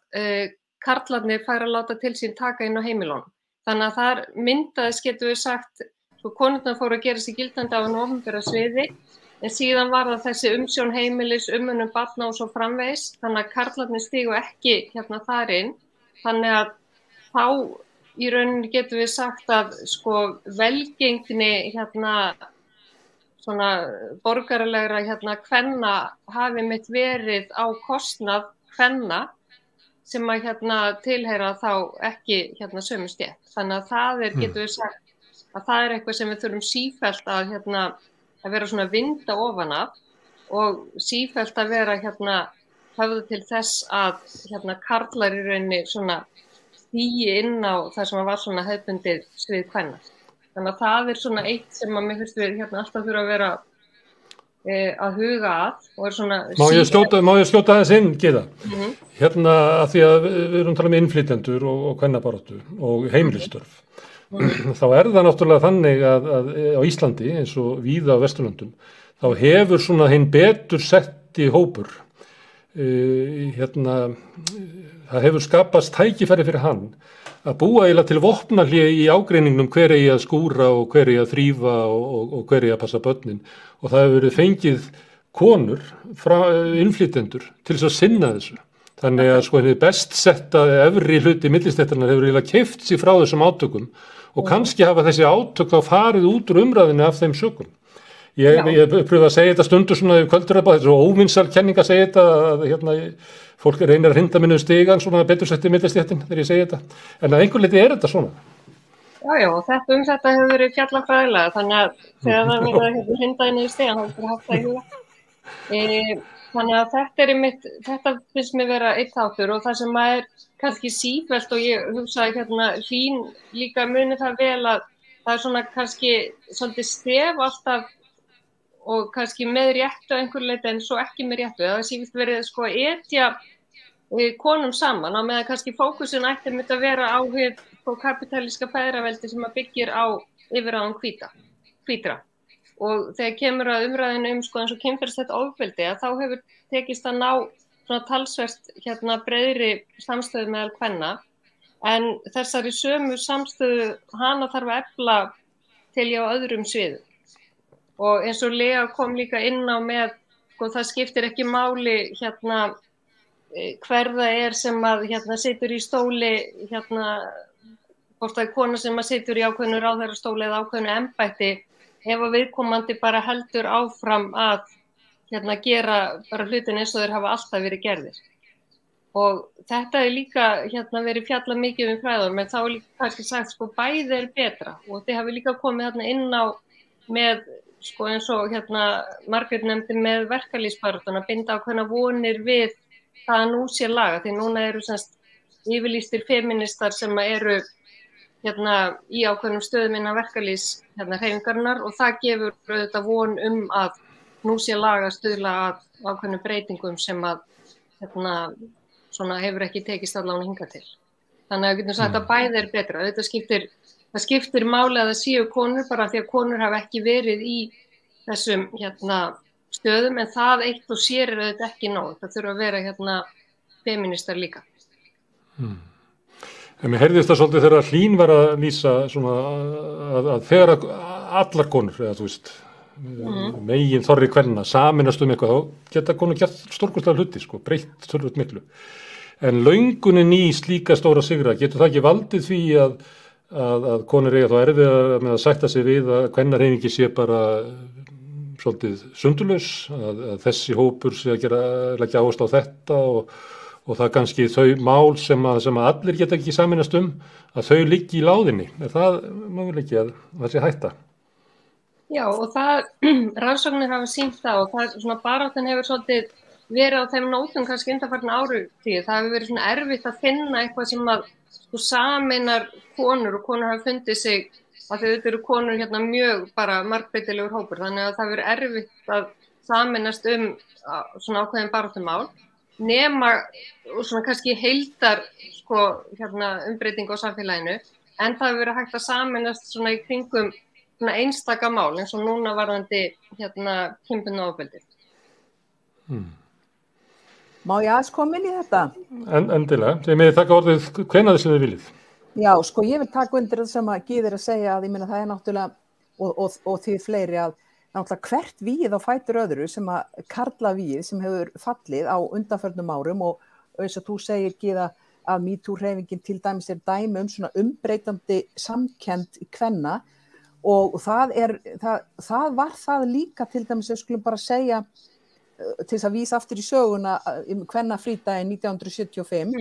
karlarnir færu að láta til sín taka inn á heimilunum. Þannig að þar myndaðist, getum við sagt, konurnar fóru að gera sig gildandi á hinu opinbera sviði en síðan var það þessi umsjón heimilis, umönnun barna og svo framvegis, þannig að karlarnir stigu ekki þar inn. Þannig að þá í rauninni getum við sagt að sko velgengni svona borgaralegra kvenna hafi mitt verið á kostnað kvenna sem að tilheyra þá ekki sömu stétt. Þannig að það getum við sagt að það eitthvað sem við þurfum sífellt að vera svona vinda ofan af og sífellt að vera höfða til þess að karlar í rauninni svona stígi inn á það sem var svona hefðbundið svið kvenna. Þannig að það svona eitt sem að mér finnst við alltaf þurfa að vera að huga að og svona Má ég skjóta aðeins inn, Gyða? Að því að við erum talað um innflytjendur og kvennabaráttu og heimilistörf. Þá það náttúrulega þannig að á Íslandi eins og víða á Vesturlöndum þá hefur svona hinn betur setti hópur það hefur skapast tækifæri fyrir hann að búa eiginlega til vopnahlé í ágreiningnum hver eigi að skúra og hver eigi að þrífa og hver eigi að passa börnin og það hefur verið fengið konur innflytjendur til þess að sinna þessu. Þannig að sko henni best setta efri hluti millistéttarinnar hefur eiginlega keypt sig frá þessum átökum og kannski hafa þessi átök þá farið út úr umræðinu af þeim sökum. Ég pröfa að segja þetta stundur svona í kvöldurabáð, þetta er svo óvinsæl kenning að segja þetta að fólk reynir að hrinda minni stigan svona betur setti millistéttin þegar ég segja þetta. En að einhver leyti þetta svona. Já, þetta hefur verið fjallafræðilega, þannig að þegar það er að hrinda inn í stigan, þá er haft það í huga. Þannig að þetta finnst mér vera eitt þáttur og það sem er kannski sífellt og ég hugsaði Hlín líka muni það vel að það er svona kannski svolítið stef alltaf og kannski með réttu einhver leyti en svo ekki með réttu. Það er sífellt verið sko að etja konum saman á meðan kannski fókusin ætti myndi að vera á hið kapitalíska feðraveldi sem að byggir á yfirráðum hvítra. Og þegar kemur að umræðinu sko eins og kynferðislegt ofbeldi að þá hefur tekist að ná svona talsvert breiðri samstöðu meðal kvenna en þessari sömu samstöðu hana þarf að efla til á öðrum sviðum. og eins og Lea kom líka inn á með, sko, það skiptir ekki máli hver það sem að situr í stóli, hvort það kona sem að situr í ákveðnu ráðherrastóli eða ákveðnu embætti, ef að viðkomandi bara heldur áfram að gera bara hlutin eins og þeir hafa alltaf verið gerðir. Og þetta líka verið fjallað mikið fræðum, en þá líka kannski sagt, sko, bæði betra, og þið hafi líka komið inn á með, sko, eins og Margrét nefndi með verkalýðsbaráttuna, binda ákveðna vonir við það að nú sé laga, því núna eru yfirlýstir feministar sem eru í ákveðnum stöðum innan verkalýðs hreyfingarinnar, og það gefur auðvitað von að nú sé laga stuðla að ákveðnum breytingum sem að svona hefur ekki tekist allan að hinga til. Þannig að við getum sagt að bæði betra. Það skiptir máli að það séu konur, bara því að konur hafa ekki verið í þessum stöðum, en það eitt og sér auðvitað ekki nóg. Það þurfa að vera feministar líka. En mér heyrðist það svolítið þegar Hlín var að lýsa svona að þegar allar konur, eða þú veist, megin þorri kvenna sameinast eitthvað, þá geta konur gert stórkostlega hluti, sko, breytt tölvöld miklu. En löngunin í slíka stóra sigra, getur það ekki valdið því að konur eiga þá erfiðar með að sætta sig við að kvennahreyfingi sé bara svolítið sundurlaus, að þessi hópur sé að leggja áherslu á þetta og það kannski þau mál sem að allir geta ekki sameinast að þau liggi í láðinni. Er það möguleiki að það sé hætta? Já, og rannsóknir hafa sýnt það, og það svona baráttan hefur svolítið verið á þeim nótum kannski undanfarna áratugum. Það hefur verið svona erfitt að finna eitthvað sem að sko sameinar konur, og konur hafa fundið sig, að þetta eru konur mjög bara margbreytilegur hópur, þannig að það verið erfitt að sameinast svona ákveðin baráttumál, nema svona kannski heildar sko umbreyting á samfélaginu, en það hefur verið hægt að sameinast svona í kringum svona einstaka mál, eins og núna varðandi kynbundnu ofbeldi. Má ég aðeins koma inn í þetta? Endilega, þið megið taka orðið hvenær sem þið viljið. Já, sko, ég vil taka undir það sem að Gyða að segja, að ég meina það náttúrulega, og því fleiri, að náttúrulega hvert víð á fætur öðru sem að karla víð sem hefur fallið á undanförnum árum, og eins og þú segir, Gyða, að MeToo-hreyfingin til dæmis dæmi svona umbreytandi samkennd kvenna, og það var það líka til dæmis, við skulum bara segja, til þess að vísa aftur í söguna kvennafrídaginn 1975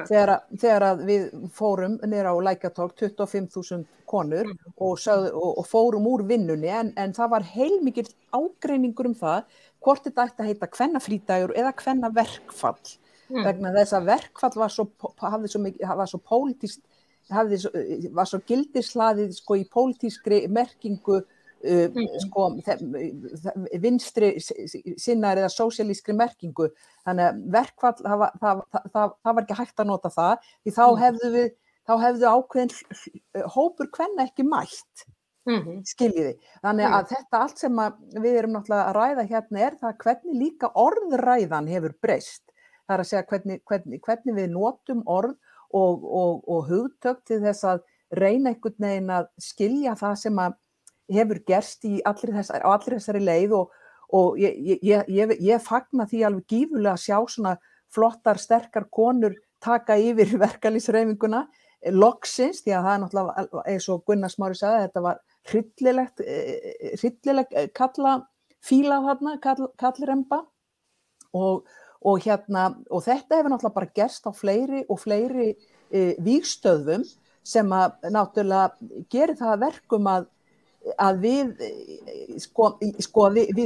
þegar að við fórum niður á Lækjartorg 25.000 konur og fórum úr vinnunni, en það var heilmikill ágreiningur það hvort þetta ætti að heita kvennafrídagur eða kvennaverkfall, vegna þess að verkfall var svo pólitískt, var svo gildislaðið sko í pólitískri merkingu, sko vinstri sinnar eða sósíalískri merkingu, þannig að verkfall það var ekki hægt að nota það, því þá hefðu ákveðin hópur kvenna ekki mætt, skiljiði. Þannig að þetta allt sem við erum náttúrulega að ræða hérna það hvernig líka orðræðan hefur breyst, það að segja hvernig við notum orð og hugtök til þess að reyna einhvern veginn að skilja það sem að hefur gerst á allri þessari leið, og ég fagna því alveg gífurlega að sjá svona flottar, sterkar konur taka yfir verkalýðshreyfinguna loksins, því að það náttúrulega, eins og Gunnar Smári sagði, þetta var hryllileg kallafíla þarna, kallremba, og þetta hefur náttúrulega bara gerst á fleiri og fleiri vígstöðvum sem að náttúrulega gerir það að verkum að við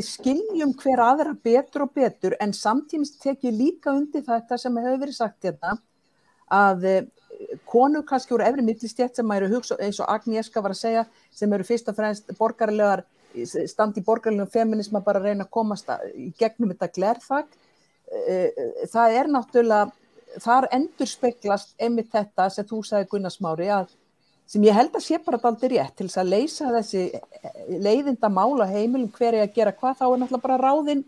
skiljum hver aðra betur og betur, en samtímis tek ég líka undir þetta sem hefur verið sagt hérna, að konur kannski úr efri millistétt sem eru hugsa, eins og Agnieszka var að segja, sem eru fyrst og fremst borgaralegar, standi í borgaralegum feminisma, bara að reyna að komast í gegnum þetta glerþak, það náttúrulega, þar endurspeglast einmitt þetta sem þú sagði, Gunnar Smári, sem ég held að sé bara dálítið rétt til þess að leysa þessi leiðinda mál á heimilum, hver að gera hvað, þá náttúrulega bara ráðin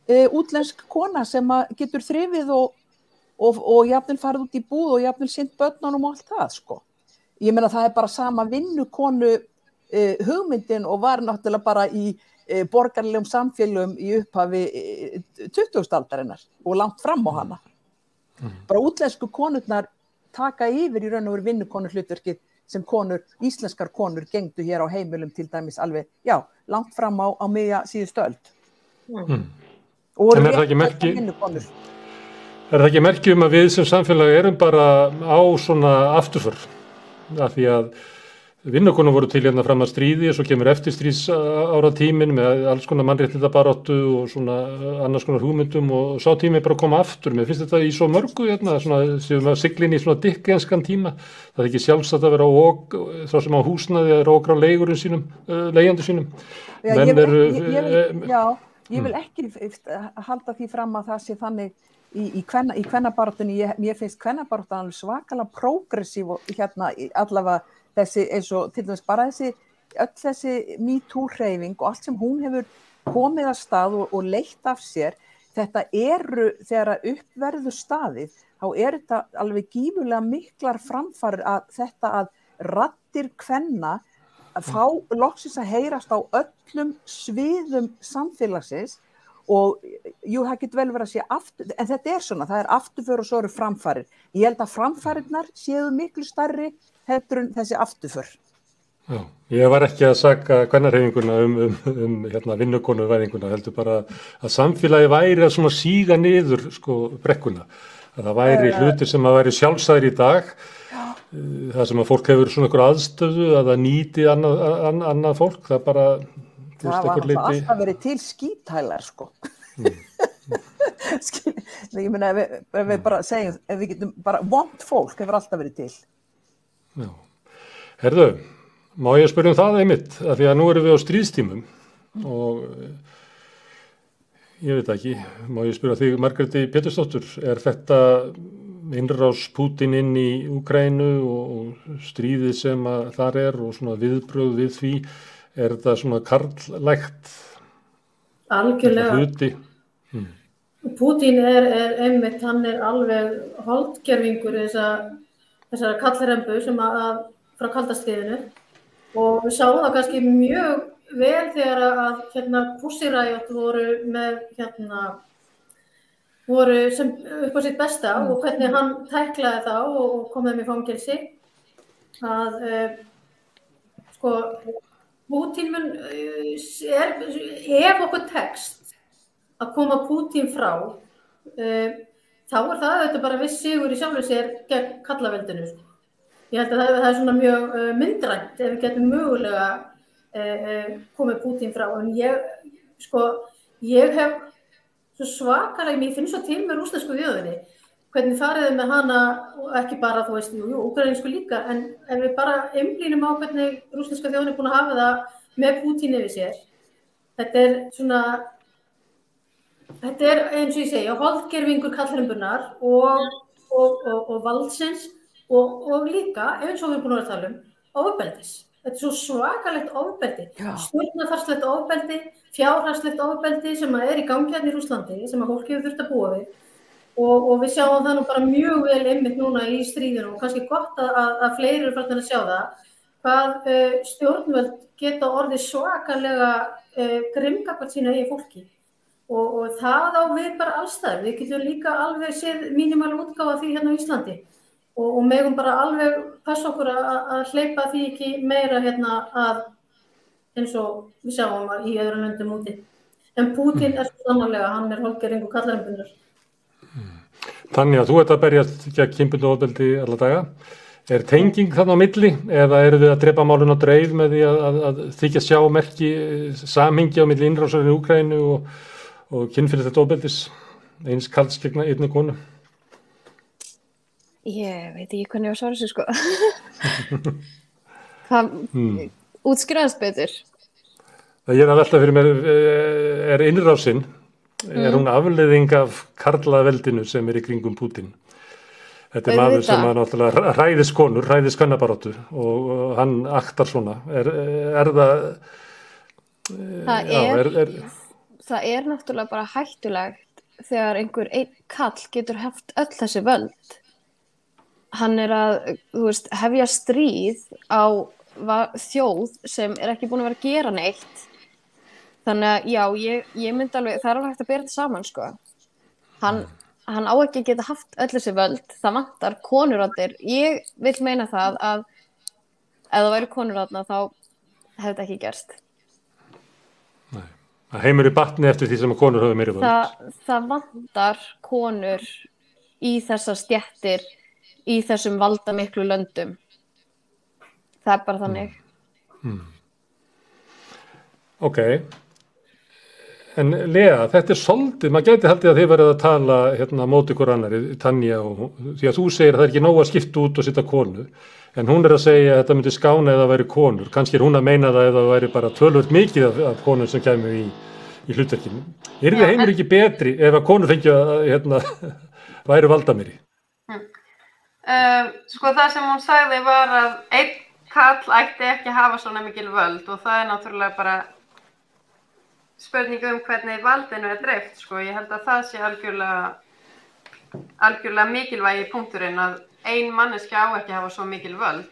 útlensk kona sem getur þrifið og jafnvel farið út í búð og jafnvel sinnt börnunum og allt það, sko. Ég meina það bara sama vinnukonu hugmyndin og var náttúrulega bara í borgarlegum samfélögum í upphafi 20. aldarinnar og langt fram á hana. Bara útlensku konurnar taka yfir í raun og veru vinnukonur hlutverkið sem íslenskar konur gengdu hér á heimilum til dæmis alveg, langt fram á miðja síðustu öld. Og en er það ekki merki að við sem samfélag erum bara á svona afturför, af því að vinnukonur voru til hérna fram að stríði og svo kemur eftirstríðs ára tíminn með alls konar mannréttindabaráttu og svona annars konar hugmyndum og sá tími bara að koma aftur. Mér finnst þetta í svo mörgu hérna, svona sem að siglin í svona dickenskan tíma. Það er ekki sjálfsagt að vera þá sem á húsnaði er okra á leigurinn sínum, leigjandi sínum. Ég vil ekki halda því fram að það sé þannig í kvennabaráttunni. Mér finnst kvennabaráttan alveg svakalega prógressív og hérna allavega þessi eins og til dæmis bara þessi MeToo-hreyfing og allt sem hún hefur komið að stað og leitt af sér, þetta þegar uppverður staðið, þá þetta alveg gífurlega miklar framfarir að þetta að raddir kvenna að fá loksins að heyrast á öllum sviðum samfélagsins og það getur vel verið að sé aftur, en þetta svona, það afturför og svo eru framfarir. Ég held að framfarirnar séu miklu stærri heldur en þessi afturför. Já, ég var ekki að saka kvennahreyfinguna hérna vinnukonuvæðinguna, heldur bara að samfélagi væri að svona síga niður brekkuna. Að það væri hlutir sem að væri sjálfsagðir í dag, það sem að fólk hefur svona einhver aðstöðu að það nýti annað fólk, það bara það var alltaf verið til skíthælar ég meina ef við bara segjum, ef við getum bara vont fólk hefur alltaf verið til. Já. Herðu, má ég spyrja það einmitt, af því að nú erum við á stríðstímum og ég veit ekki, má ég spyrja þig Margréti Pétursdóttur, er þetta innrás Pútín inn í Úkraínu og stríðið sem að þar og svona viðbrögð við því, er þetta svona karllægt? Algjörlega. Hluti? Pútín einmitt, hann alveg holdgervingur þessar kallrembu sem að frá kalda stríðinu og við sáum það kannski mjög vel þegar að Pussy Riot voru sem upp á sitt besta og hvernig hann tæklaði þá og kom þeim í fangelsi að Pútín ef okkur tekst að koma Pútín frá þá það auðvitað bara viss sigur í sjálfu sér gegn kallaveldinu. Ég held að það svona mjög myndrænt ef við getum mögulega komið Pútín frá. En ég hef svo svakalega, ég finn svo til með rússnesku þjóðinni, hvernig farið með hana, ekki bara, þú veist, úkraínsku líka, en ef við bara einblínum á hvernig rússneska þjóðin búin að hafa það með Pútín yfir sér. Þetta eins og ég segja, holdgervingur kallrembunar og valdsins og líka, eins og við erum búin að tala ofbeldis. Þetta svo svakalegt ofbeldi, stjórnarfarslegt ofbeldi, fjárhagslegt ofbeldi sem í gangi hérna í Rússlandi, sem að fólk hefur þurft að búa við. Og við sjáum það nú bara mjög vel einmitt núna í stríðinu og kannski gott að fleiri eru farnir að sjá það, hvað stjórnvöld geta orðið svakalega grimmgagnvart sínu eigin fólki. Og það á við bara allstaðar. Við getum líka alveg séð mínimál útgáfa því hérna á Íslandi og megum bara alveg passa okkur að hleypa því ekki meira hérna að eins og við sjáum í öðrum löndum úti. En Pútín svo sannarlega, hann holdgervingur kallrembunar. Þannig að þú ert að berjast gegn kynbundnu ofbeldi alla daga. Er tenging þarna á milli eða eru við að drepa málun á dreif með því að þykja sjá merki samhengi á milli innrásar í Úkraínu og kynferðislegt ofbeldis eins kalls gegn einni konu? Ég veit ekki hvernig ég var svara þessu Það útskýraðast betur. Það ég að velta fyrir mér, innrásin, hún afleiðing af karlaveldinu sem í kringum Pútín? Þetta maður sem náttúrulega hræðist konur, hræðist kvennabaráttu og hann aktar svona. Það náttúrulega bara hættulegt þegar einhver einn kall getur haft öll þessi völd. Hann að, hefja stríð á þjóð sem ekki búin að vera að gera neitt. Þannig að já, ég myndi alveg, það alveg hægt að bera þetta saman, sko. Hann á ekki að geta haft öll þessi völd, það vantar konurraddir. Ég vil meina það að ef það væri konurradna þá hefði þetta ekki gerst. Nei, það heimur í batni eftir því sem að konur höfðu meiri völd. Það vantar konur í þessar stéttir, í þessum valdamiklu löndum. Það bara þannig. Ok. En Lea, þetta svolítið, maður gæti haldið að þið verið að tala móti ykkur annari, Tanja, því að þú segir að það ekki nóg að skipta út og setja konu, en hún að segja að þetta myndi skána eða væri konur, kannski hún að meina það eða væri bara tölvöld mikið af konur sem kemur í hlutverkinu. Þið heimur ekki betri ef að konur fengi að væri valdamiri? Sko það sem hún sagði var að einn kall ætti ekki að hafa svona mikil völd og það náttúrulega bara spurning hvernig valdinu dreift, sko. Ég held að það sé algjörlega mikilvægi punkturinn að ein manneskja á ekki að hafa svo mikil völd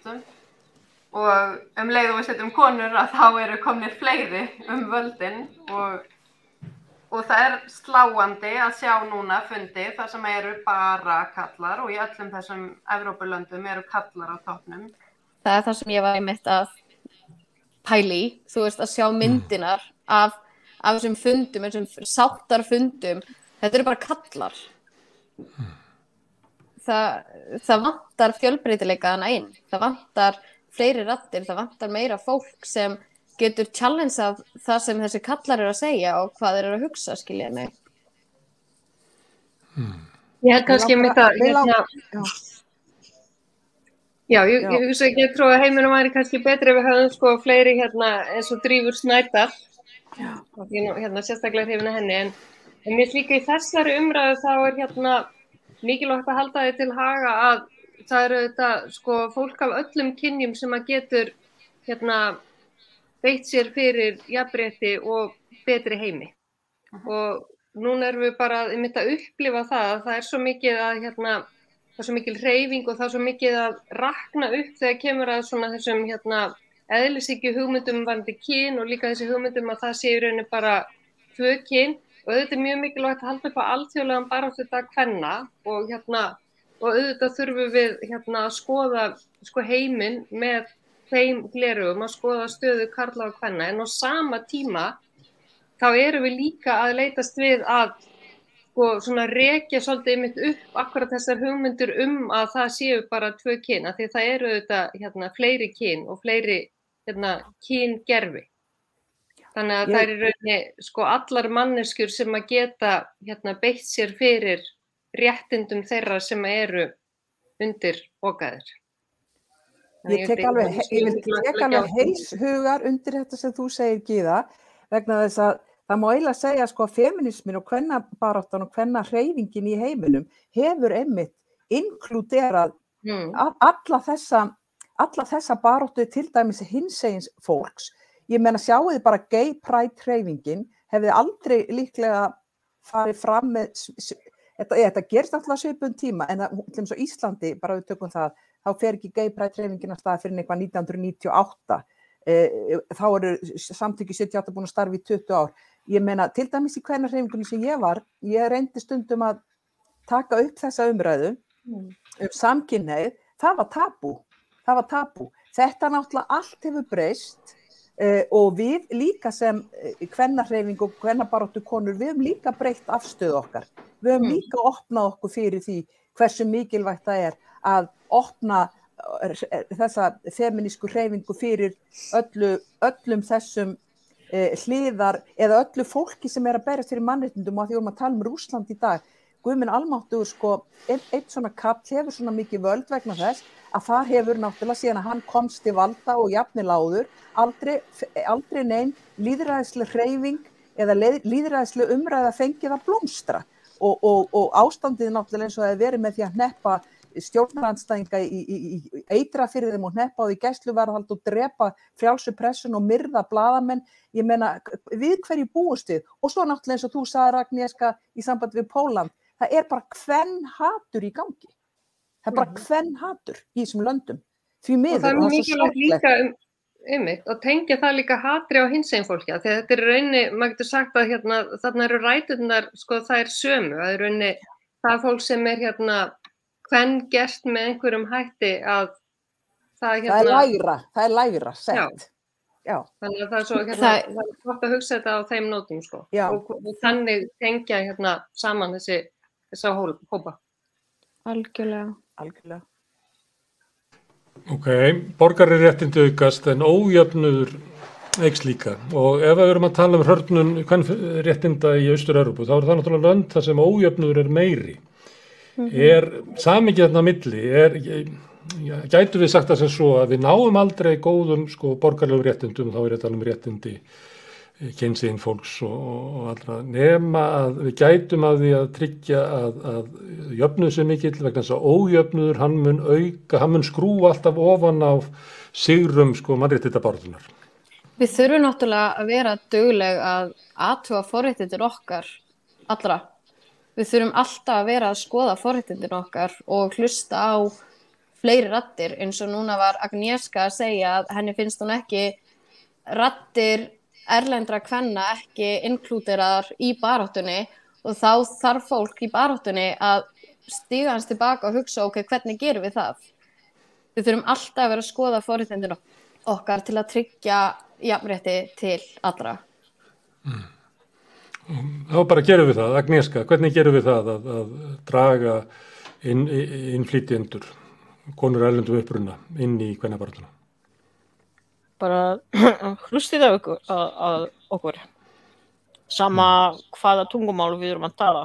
og leið og við setjum konur að þá eru komnir fleiri völdin og það sláandi að sjá núna fundi þar sem eru bara kallar og í öllum þessum Evrópulöndum eru kallar á toppnum. Það það sem ég var einmitt að pæli, þú veist, að sjá myndinar af þessum fundum, þessum sáttarfundum, þetta eru bara kallar. Það vantar fjölbreytileikaðana inn, það vantar fleiri raddir, það vantar meira fólk sem getur challengeað það sem þessi kallar eru að segja og hvað þeir eru að hugsa, skilja mig. Ég held kannski með það, Já, ég hugsa ekki að trú að heiminum væri kannski betri ef við höfum sko fleiri eins og Drífur Snædal. Og ég sérstaklega hrifin af henni, en mér líka í þessari umræðu þá mikilvægt að halda því til haga að það eru þetta sko fólk af öllum kynjum sem að getur beitt sér fyrir jafnrétti og betri heimi. Og núna erum við bara einmitt að upplifa það að það er svo mikið að það er svo mikil hreyfing og það er svo mikið að rakna upp þegar kemur að svona þessum eðlishyggju hugmyndum varðandi kyn og líka þessi hugmyndum að það sé í rauninni bara 2 kyn og auðvitað er mjög mikilvægt að halda upp á alþjóðlegan baráttudag kvenna og auðvitað þurfum við að skoða sko heiminn með þeim gleraugum, að skoða stöðu karla og kvenna, en á sama tíma þá erum við líka að leitast við að og svona rekja svolítið einmitt upp akkurat þessar hugmyndir að það séu bara 2 kyn, af því það eru auðvitað fleiri kyn og fleiri kyngerfi. Þannig að það er í rauninni sko allar manneskjur sem að geta beitt sér fyrir réttindum þeirra sem eru undir okaðir. Ég tek alveg heils hugar undir þetta sem þú segir, Gyða, vegna þess að það má eiginlega segja sko að feminismin og kvennabaráttan og kvennahreyfingin í heiminum hefur einmitt inkluderað alla þessa baráttu til dæmis hinsegins fólks. Ég meina sjáu þið bara gay pride hreyfingin hefði aldrei líklega farið fram með, þetta gerst alltaf svipum tíma en til dæmis á Íslandi, bara við tökum það, þá fer ekki gay pride hreyfingin að staða fyrir eitthvað 1998. Þá eru samtökin 78 búin að starfa í 20 ár. Ég meina, til dæmis í kvennahreyfingunni sem ég reyndi stundum að taka upp þessa umræðu samkynhneigð, það var tabú. Þetta náttúrulega allt hefur breyst og við líka sem kvennahreyfing og kvennabaráttu konur, við höfum líka breytt afstöðu okkar. Við höfum líka opnað okkur fyrir því hversu mikilvægt það er að opna þessa feminísku hreyfingu fyrir öllum þessum hliðar eða öllu fólki sem að berjast fyrir mannréttindum og því vorum að tala Rússland í dag. Guð minn almáttugur sko, einn svona kall hefur svona mikið völd vegna þess að það hefur náttúrulega síðan að hann komst til valda og jafnvel áður aldrei nein lýðræðisleg hreyfing eða lýðræðisleg umræða fengið að blómstra og ástandið náttúrulega eins og það hefur verið með því að hneppa stjórnarandstæðinga í eitra fyrir þeim og hneppa á því gæsluvarðhald og drepa frjálsu pressun og myrða blaðamenn. Ég meina, við hverju búumst við? Og svo náttúrulega eins og þú sagði, Agnieszka, í sambandi við Pólland, það er bara kvenhatur í gangi. Það er bara kvenhatur í þessum löndum. Því miður. Og það er mikilvægt líka og tengja það líka hatri á hinsegin fólki, því að þetta rauninni, maður getur sagt að þarna eru ræturnar, sko, það sömu, það rauninni, það fólk sem kvengert með einhverjum hætti að það er lægra sett. Já. Þannig að það svo, það er gott að hugsa þetta á þeim nótum, sko, og þannig tengja saman þessa hópa. Algjörlega. Ok, borgararéttindi aukast en ójöfnuður eykst líka og ef við erum að tala hörnun kvenréttinda í Austur-Evrópu þá það náttúrulega lönd þar sem ójöfnuður meiri. Samhengið þarna á milli, gætu við sagt það sem svo að við náum aldrei góðum borgaralegum réttindum, þá ég að tala réttindi kynsegin fólks og allra, nema að við gætum að því að tryggja að jöfnuður sé mikill vegna þess að ójöfnuður hann mun skrúa alltaf ofan á sigrum mannréttindabaráttunnar. Við þurfum náttúrulega að vera dugleg að athuga forréttindir okkar allra. Við þurfum alltaf að vera að skoða forréttindir okkar og hlusta á fleiri raddir, eins og núna var Agnieszka að segja að henni finnst hún ekki raddir erlendra kvenna ekki inklúderaðar í baráttunni og þá þarf fólk í baráttunni að stíga hans tilbaka og hugsa hvernig gerum við það. Við þurfum alltaf að vera að skoða forréttindin okkar til að tryggja jafnrétti til allra. Þá bara gerum við það, Agnieszka, hvernig gerum við það að draga innflytjendur, konur erlendum uppruna inn í kvennabarátuna? Bara hlustið á okkur. Sama hvaða tungumál við erum að tala.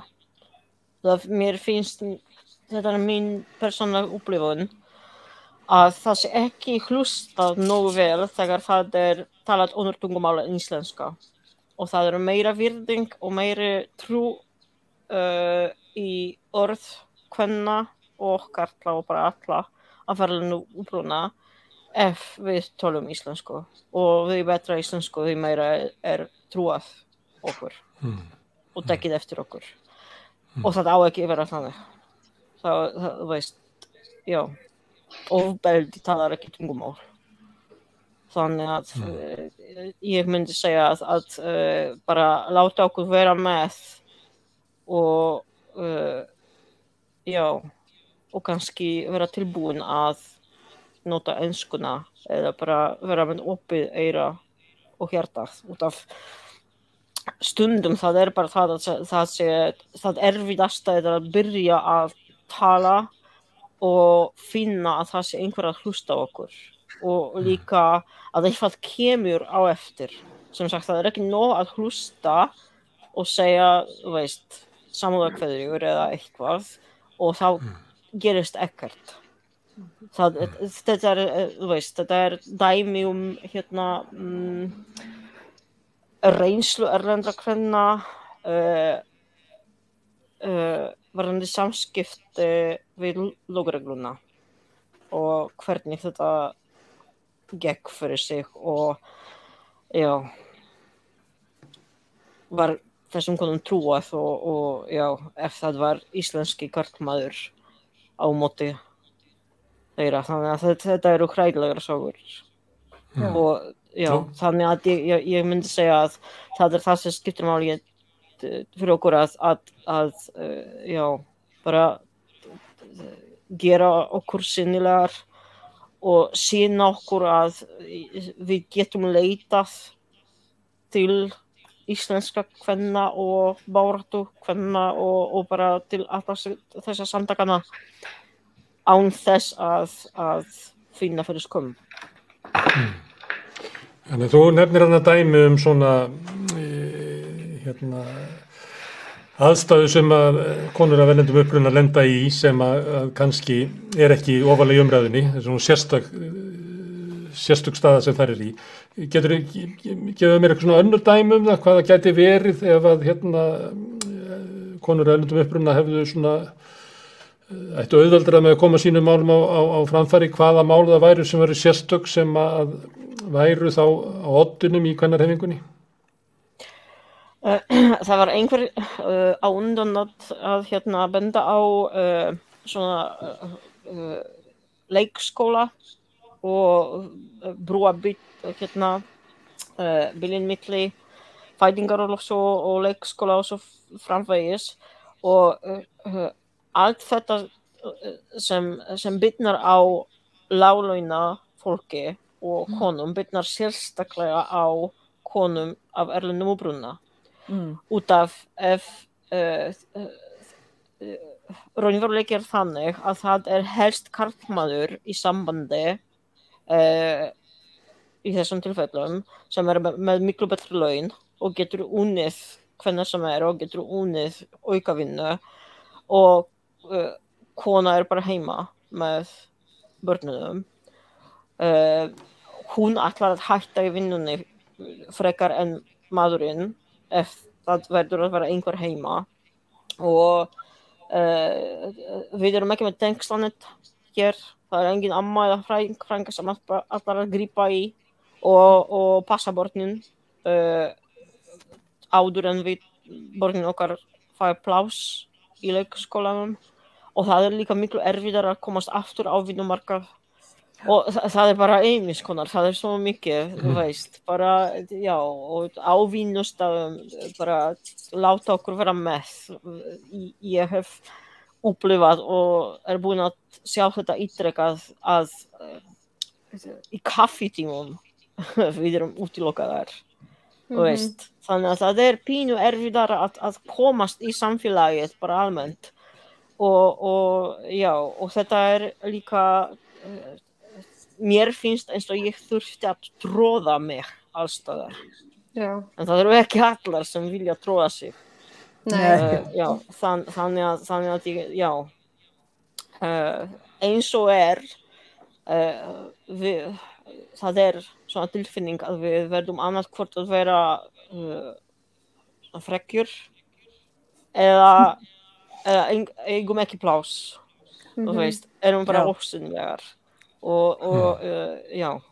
Mér finnst, þetta mín persónulega upplifun, að það sé ekki hlustað nógu vel þegar það talað önnur tungumál en íslenska. Og það meira virðing og meiri trú í orð kvenna og karla og bara alla að erlendu uppruna. Ef við tölum íslensku og því betra íslensku því meira trúað okkur og tekið eftir okkur og það á ekki vera þannig það veist, já ofbeldi talar ekki tungumál þannig að ég myndi segja að bara láta okkur vera með og já og kannski vera tilbúin að nota enskuna eða bara vera með opið eyra og hjartað út af stundum það bara það erfiðasta að byrja að tala og finna að það sé einhver að hlusta á okkur og líka að eitthvað kemur á eftir sem sagt það ekki nóg að hlusta og segja veist samúðarkveðjur eða eitthvað og þá gerist ekkert. Þetta dæmi reynslu erlendra kvenna varðandi samskipti við lögregluna og hvernig þetta gekk fyrir sig og já var þessum konum trúað og já ef það var íslenski karlmaður á móti þeirra, þannig að þetta eru hræðilegar sögur og já, þannig að ég myndi segja að það það sem skiptir máli fyrir okkur að já, bara gera okkur sýnilegar og sýna okkur að við getum leitað til íslenska kvenna og baráttu kvenna og bara til þessa samtakana án þess að finna fyrir skömm. Þannig þú nefnir hana dæmi svona aðstæðu sem að konur af erlendum uppruna lenda í sem að kannski ekki ofarlega í umræðunni, svona sérstök staða sem þær í. Getur gefið mér eitthvað svona önnur dæmi það, hvað það gæti verið ef að konur af erlendum uppruna hefðu svona ættu auðveldara með að koma sínum málum á framfæri, hvaða mál það væru sem væru sérstök sem að væru þá á oddinum í kvennarhreyfingunni? Það var einhver á undan að benda á svona leikskóla brúa bilin milli fæðingarorlofs og leikskóla og svo framvegis og allt þetta sem bitnar á láglauna fólki og konum bitnar sérstaklega á konum af erlendum uppruna út af ef raunveruleiki þannig að það helst karlmaður í sambandi í þessum tilfellum sem með miklu betri laun og getur unnið hvenær sem og getur unnið aukavinnu og kona bara heima með börnunum. Hún ætlar að hætta í vinnunni frekar en maðurinn ef það verður að vera einhver heima og við erum ekki með tengslanett hér, það engin amma eða frænka sem ætlar að grípa í og passa börnin áður en við börnin okkar fá pláss í leikskólanum og það líka miklu erfiðar að komast aftur á vinnumarkað og það bara ýmiss konar, það svo mikið, þú veist, bara, já, og á vinnustafum bara láta okkur vera með. Ég hef upplifað og búin að sjá þetta ítrekað að í kaffitímum við erum útilokaðar, þú veist. Þannig að það pínu erfiðar að komast í samfélagið bara almennt og já, og þetta líka mér finnst eins og ég þurfti að tróða mig allstaðar. Já. En það ekki allar sem vilja tróða sig. Nei. Já, þannig að ég, já, eins og það svona tilfinning að við verðum annað hvort að vera frekkjur eða eigum ekki pláss, þú veist, erum bara ósynlegar. Og já,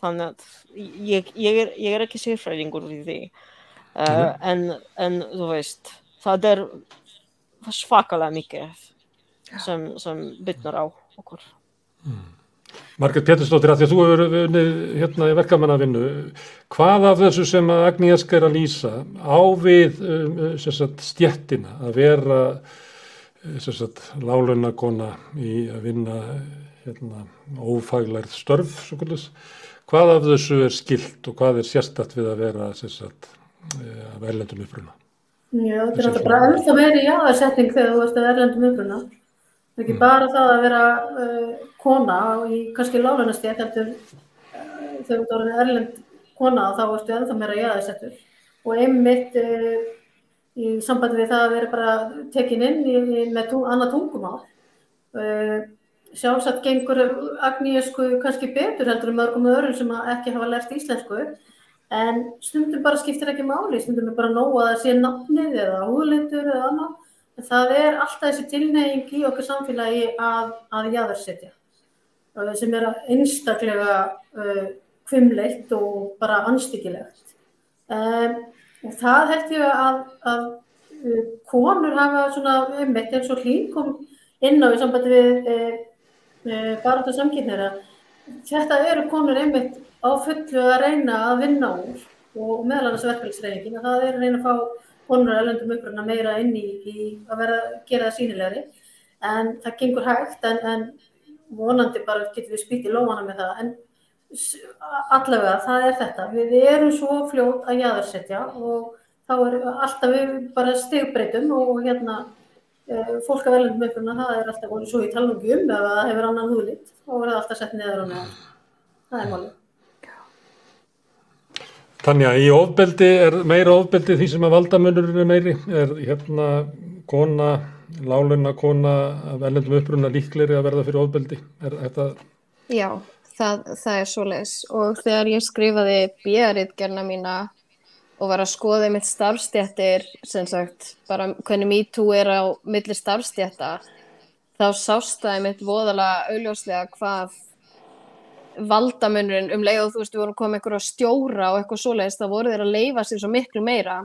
þannig að ég ekki sérfræðingur við því, en þú veist, það svakalega mikið sem bitnar á okkur. Margrét Pétursdóttir, að því að þú hefur unnið hérna í verkamannavinnu, hvað af þessu sem að Agnieszka að lýsa á við stéttina að vera láglaunakona í að vinna ófaglærð störf, hvað af þessu skylt og hvað sérstakt við að vera af erlendum uppruna? Já, þetta alltaf bara ennþá meiri jaðarsetning þegar þú ert af erlendum uppruna. Það ekki bara það að vera kona í kannski láglaunastétt heldur þegar þú ert erlend kona þá ertu ennþá meira jaðarsettur og einmitt í sambandi við það að vera bara tekin inn með annað tungumál. Sjálfsagt gengur Agnieszku kannski betur heldur mörgum öðrum sem ekki hafa lært íslensku en stundum bara skiptir ekki máli, stundum bara nóg að það sé nafnið eða húðlitur eða annað en það alltaf þessi tilhneiging í okkar samfélagi að jaðarsetja sem einstaklega hvimleitt og bara andstyggilegt og það held ég að konur hafa svona einmitt eins og Hlín kom inn á í sambandi við baráttu samkynhneigðra. Þetta eru konur einmitt á fullu að reyna að vinna úr og meðal annars verkalýðshreyfingin að það að reyna að fá konur af erlendum uppruna meira inn í að gera það sýnilegri en það gengur hægt en vonandi bara getum við spýtt í lófana með það en allavega það þetta. Við erum svo fljót að jaðarsetja og þá alltaf við bara stigbreytum og fólk af erlendum uppruna, það alltaf voru svo í talningu ef það hefur annan húðlit þá það alltaf sett niður og neðan. Það málið. Tanja, í ofbeldi meira ofbeldi því sem að valdamunurinn meiri? Kona, láglaunakona af erlendum uppruna líklegri að verða fyrir ofbeldi? Þetta... Já, það svoleiðis og þegar ég skrifaði BA-ritgerðina mína og var að skoða mitt starfstéttir, sem sagt, bara hvernig MeToo á milli starfstétta, þá sást það mitt voðalega augljóslega hvað valdamunurinn leið og þú veist, við vorum komið einhverja stjóra og eitthvað svoleiðis, þá voru þeir að leyfa sér svo miklu meira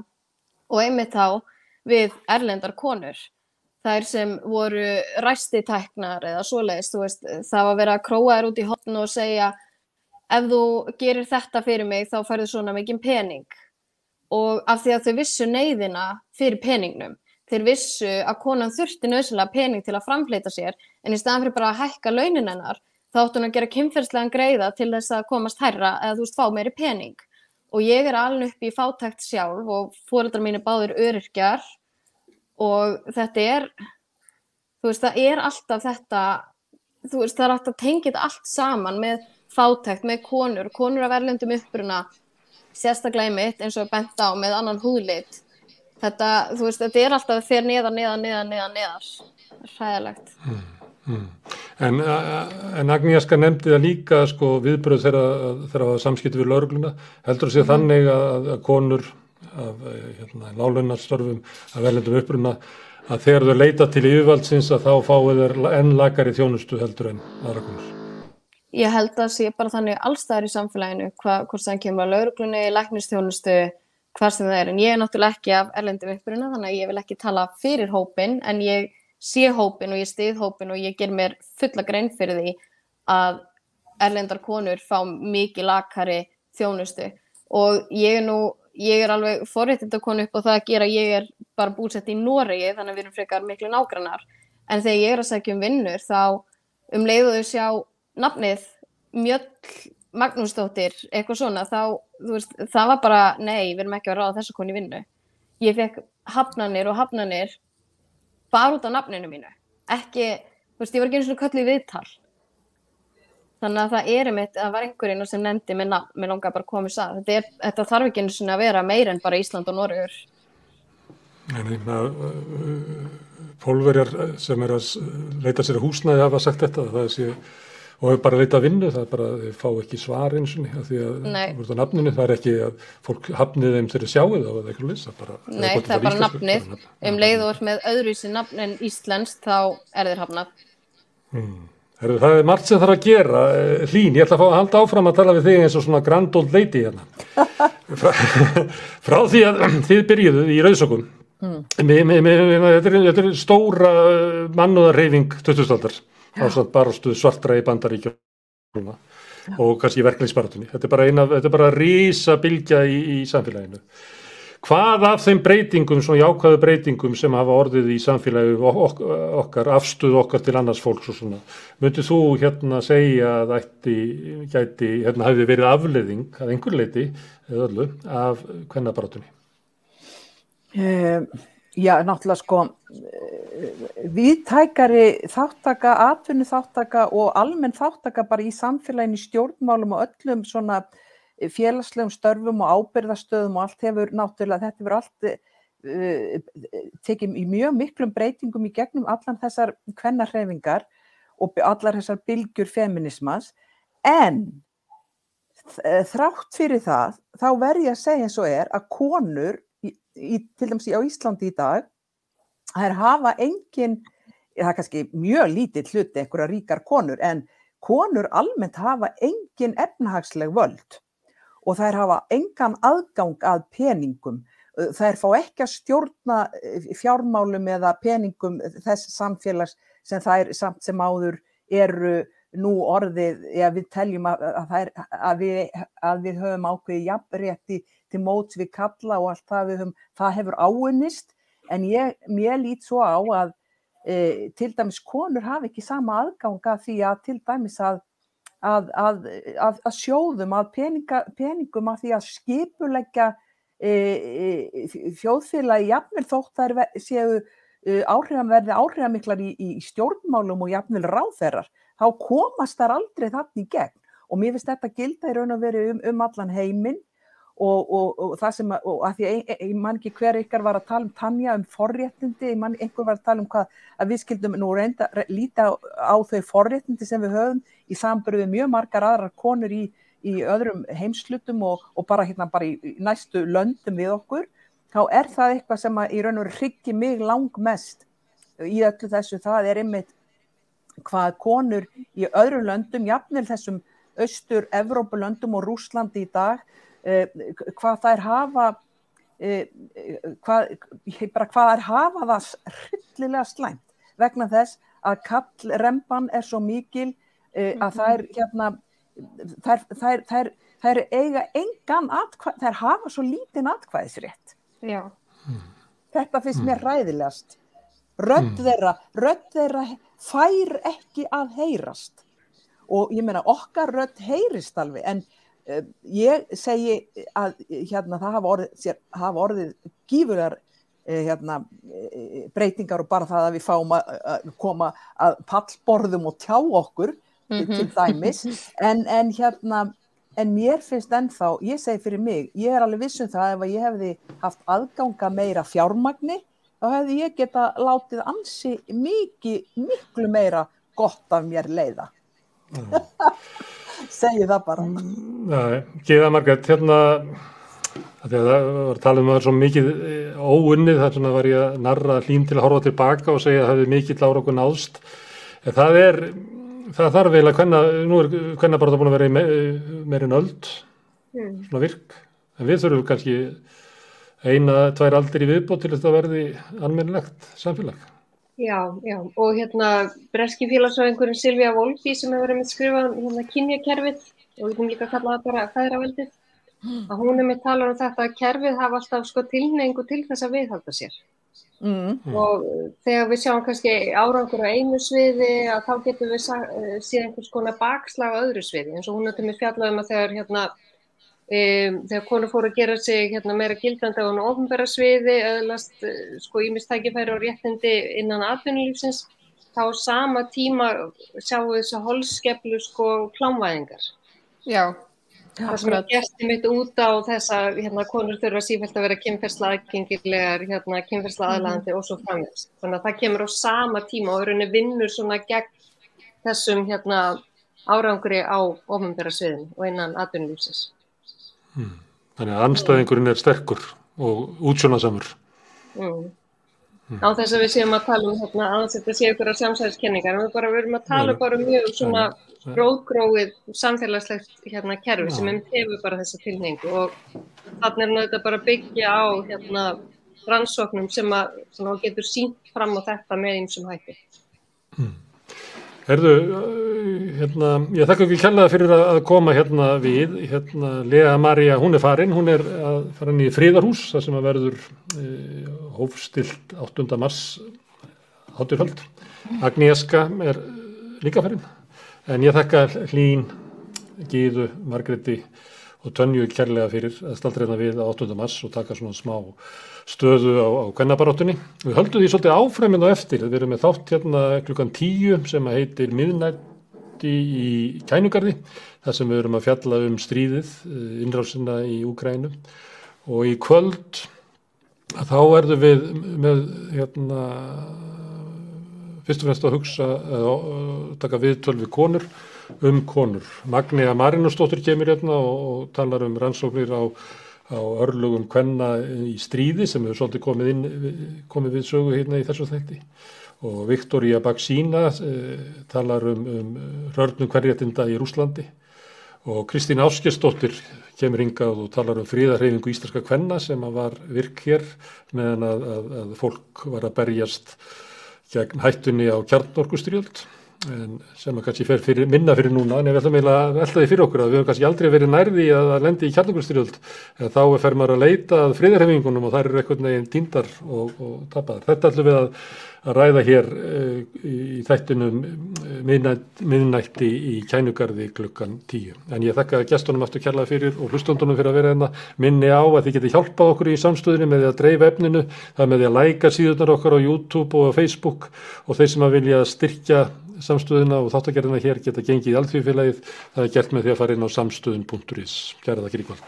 og einmitt þá við erlendar konur. þær sem voru ræstitæknar eða svoleiðis, þú veist, það var verið að króa þær út í horn og segja ef þú gerir þetta fyrir mig þá færðu svona mikinn pening og af því að þau vissu neyðina fyrir peningnum. Þeir vissu að konan þurfti nauðsynlega pening til að framfleyta sér en í staðan fyrir bara að hækka launin hennar þá átti hún að gera kynferðislegan greiða til þess að komast hærra eða þú veist fá meiri pening. Og ég alin upp í fátækt sjálf og foreldrar mínir báðir öryrkjar og þetta þú veist, það alltaf þetta, þú veist, það hægt að tengja þetta allt saman með fátækt, með konur af erlendum uppruna, sérstaklega einmitt eins og bent á með annan húðlit. Þetta, þú veist, þetta alltaf fer neðar. Hræðilegt. En Agnieszka nefndi það líka sko viðbrögð þegar að samskipti við lögregluna. Heldur þú þannig að konur af láglaunastörfum af erlendum uppruna að þegar þau leita til yfirvaldsins að þá fáið þeir enn lakari þjónustu heldur en aðra konur? Ég held að sé bara þannig allstaðar í samfélaginu, hvort það kemur að lögreglunni, læknisþjónustu, hvað sem það en ég náttúrulega ekki af erlendum uppruna þannig að ég vil ekki tala fyrir hópinn en ég sé hópinn og ég styð hópinn og ég ger mér fulla grein fyrir því að erlendar konur fá mikið lakari þjónustu og ég alveg forréttindakonu upp á það að gera, ég bara búsett í Noregi þannig að við erum frekar miklu nágrannar en þegar ég að sækja vinnur þá leið og þau sjá nafnið Mjöll Magnúsdóttir, eitthvað svona, þá, þú veist, það var bara, nei, við erum ekki að ráða þessa konu í vinnu. Ég fekk hafnanir bara út af nafninu mínu. Ekki, þú veist, ég var ekki einu svona kölluð í viðtal. Þannig að það einmitt, það var einhverjum sem nefndi með nafn, mér langaði bara að koma þess að. Þetta þarf ekki einu svona að vera meira en bara Ísland og Noregur. Pólverjar sem að leita sér að húsnæði hafa sagt þetta, og hefur bara leitað vinnu, það bara, þeir fá ekki svar eins og því að voru það nafninu, það ekki að fólk hafnið þeim þegar sjáu það eða eitthvað lýsa. Nei, það bara nafnið, leið og með öðruvísi nafn en íslenskt, þá þeir hafnað. Það margt sem þarf að gera. Hlín, ég ætla að halda áfram að tala við þig eins og svona grand old lady hérna. Frá því að þið byrjuðu í Rauðsokkum, þetta stóra mannúðarhreyfing 20. aldar. Barástu svartra í Bandaríkjunum og kannski í verkalýðsbaráttunni. Þetta er bara risa bylgja í samfélaginu. Hvað af þeim breytingum, svona jákvæðu breytingum sem hafa orðið í samfélaginu okkar, afstöðu okkar til annars fólks og svona, myndið þú segja að gæti hafi verið afleiðing að einhver leyti eða öllu af kvennabaráttunni? Já, náttúrulega sko víðtækari þáttaka, atvinnuþáttaka og almenn þáttaka bara í samfélaginu, í stjórnmálum og öllum svona félagslegum störfum og ábyrgðarstöðum og allt hefur náttúrulega, þetta hefur allt tekið í mjög miklum breytingum í gegnum allan þessar kvennahreyfingar og allar þessar bylgjur feminismans, en þrátt fyrir það, þá verð ég að segja eins og að konur til dæmis á Íslandi í dag, þær hafa engin, það er kannski mjög lítill hluti einhverja ríkar konur, en konur almennt hafa engin efnahagsleg völd og þær hafa engan aðgang að peningum. Þær fá ekki að stjórna fjármálum eða peningum þess samfélags sem þær samt sem áður eru nú orðið, við teljum að við höfum ákveðið jafnrétti til móts við kalla og allt það hefur áunnist, en mér lít svo á að til dæmis konur hafa ekki sama aðgang að því að til dæmis að sjóðum, að peningum, að því að skipuleggja þjóðfélagi jafnvel þótt þær séu verði áhrifamiklar í stjórnmálum og jafnvel ráðherrar, þá komast þær aldrei þarna í gegn. Og mér finnst þetta gilda í raun og veru allan heiminn og það sem, og að því ég man ekki hver ykkar var að tala Tanja forréttindi, einhver var að tala hvað að við skildum nú reynda líta á þau forréttindi sem við höfum í samanburði við mjög margar aðrar konur í öðrum heimslutum og bara í næstu löndum við okkur, þá það eitthvað sem í raun og veru hryggi mig langmest í öllu þessu. Það einmitt hvað konur í öðrum löndum, jafnvel þessum Austur-Evrópulöndum og Rússlandi í dag, hvað þær hafa hvað hafa það hryllilega slæmt vegna þess að kallremban svo mikil að þær eiga engan þær hafa svo lítinn atkvæðisrétt. Já. Þetta finnst mér hræðilegast. Rödd þeirra fær ekki að heyrast. Og ég meina okkar rödd heyrist alveg, en ég segi að það hafa orðið gífurlegar breytingar og bara það að við fáum að koma að pallborðum og tjá okkur til dæmis, en mér finnst ennþá, ég segi fyrir mig, ég alveg viss það ef ég hefði haft aðganga meira fjármagni, þá hefði ég geta látið ansi miklu meira gott af mér leiða. Segi það bara. Nei, Gyða Margrét, þegar það var að tala að það var svo mikið óunnið, þar svona var ég að narra Hlín til að horfa tilbaka og segja að það hefði mikill árangur náðst. En það þarf eiginlega nú kvennabaráttan búin að vera í meira en öld, svona virk. En við þurfum kannski 1-2 aldir í viðbót til þess að verði almennilegt samfélag. Já, og breski félagsfræðingurinn Silvía Wolfi sem hefur skrifað kynjakerfið, og við líka kalla það bara feðraveldið, að hún talar þetta að kerfið hafa alltaf tilhneigingu til þess að viðhalda sér. Og þegar við sjáum kannski árangur á einu sviði, að þá getum við séð einhvers konar bakslag á öðru sviði, eins og hún til mig fjallað að þegar konur fóru að gera sig meira gildandi á opinbera sviði, öðlast ýmis tækifæri og réttindi innan atvinnulífsins, þá á sama tíma sjáum við þess að holskeflu klámvæðingar. Já. Það sem gerst mitt út á þess að konur þurfa sífellt að vera kynferðslega aðgengilegar, kynferðslega aðlaðandi og svo framvegis. Þannig að það kemur á sama tíma og vinnur svona gegn þessum árangri á opinbera sviðin og innan atvinnulífsins. Þannig að andstæðingurinn sterkur og útsjónasamur. Á þess að við séum að tala að þetta sé ykkur samsæðiskenningar, en við erum að tala mjög svona rótgróið samfélagslegt kerfi sem hefur bara þessa tilhneigingu, og þannig þetta bara byggja á rannsóknum sem getur sýnt fram á þetta með ýmsum hætti. Herðu, ég þakka ekki kærlega fyrir að koma við. Lea María, hún farin, hún að fara inn í friðarhús, þar sem að verður hófstilt 8. mars hátíðarhöld. Agnieszka líka farin. En ég þakka Hlín, Gyðu, Margréti og Tönju kærlega fyrir að staldra við á 8. mars og taka svona smá stöðu á kvennabaráttunni. Við höldum því svolítið áfram á eftir. Við erum með þátt klukkan 10 sem heitir Miðnætti í Kænugarði, þar sem við erum að fjalla stríðið, innrásina í Úkraínu. Og í kvöld þá verðum við með fyrst og fremst að hugsa taka viðtöl við konur konur. Magnea Marinósdóttir kemur og talar rannsóknir á örlögum kvenna í stríði sem hefur svolítið komið við sögu í þessu þætti. Og Viktoría Baksína talar rörnum kvenréttinda í Rússlandi. Og Kristín Ásgeirsdóttir kemur hingað og talar friðarhreyfingu íslenska kvenna sem var virk hér meðan að fólk var að berjast gegn hættunni á kjarnorkustyrjöld, sem kannski fer minna fyrir núna, en við ætlum að velta því fyrir okkur að við höfum kannski aldrei verið nærði að lendi í kjarnorkustyrjöld, en þá fer maður að leita að friðarhreyfingunum og þær eru einhvern veginn týndar og tapaðar. Þetta ætlum við að ræða hér í þættinum miðnætti í Kænugarði klukkan 10. En ég þakka gestunum aftur kærlega fyrir og hlustendunum fyrir að vera hérna. Minni á að þið getið hjálpað okkur í samstöðunni með því að dreifa efninu, það með því að læka síðurnar okkar á YouTube og á Facebook, og þeir sem að vilja styrkja samstöðuna og þáttagerðina hér geta gengið í Alþýðufélagið. Það gert með því að fara inn á samstöðun.is. Kæra þakkir í kvöld.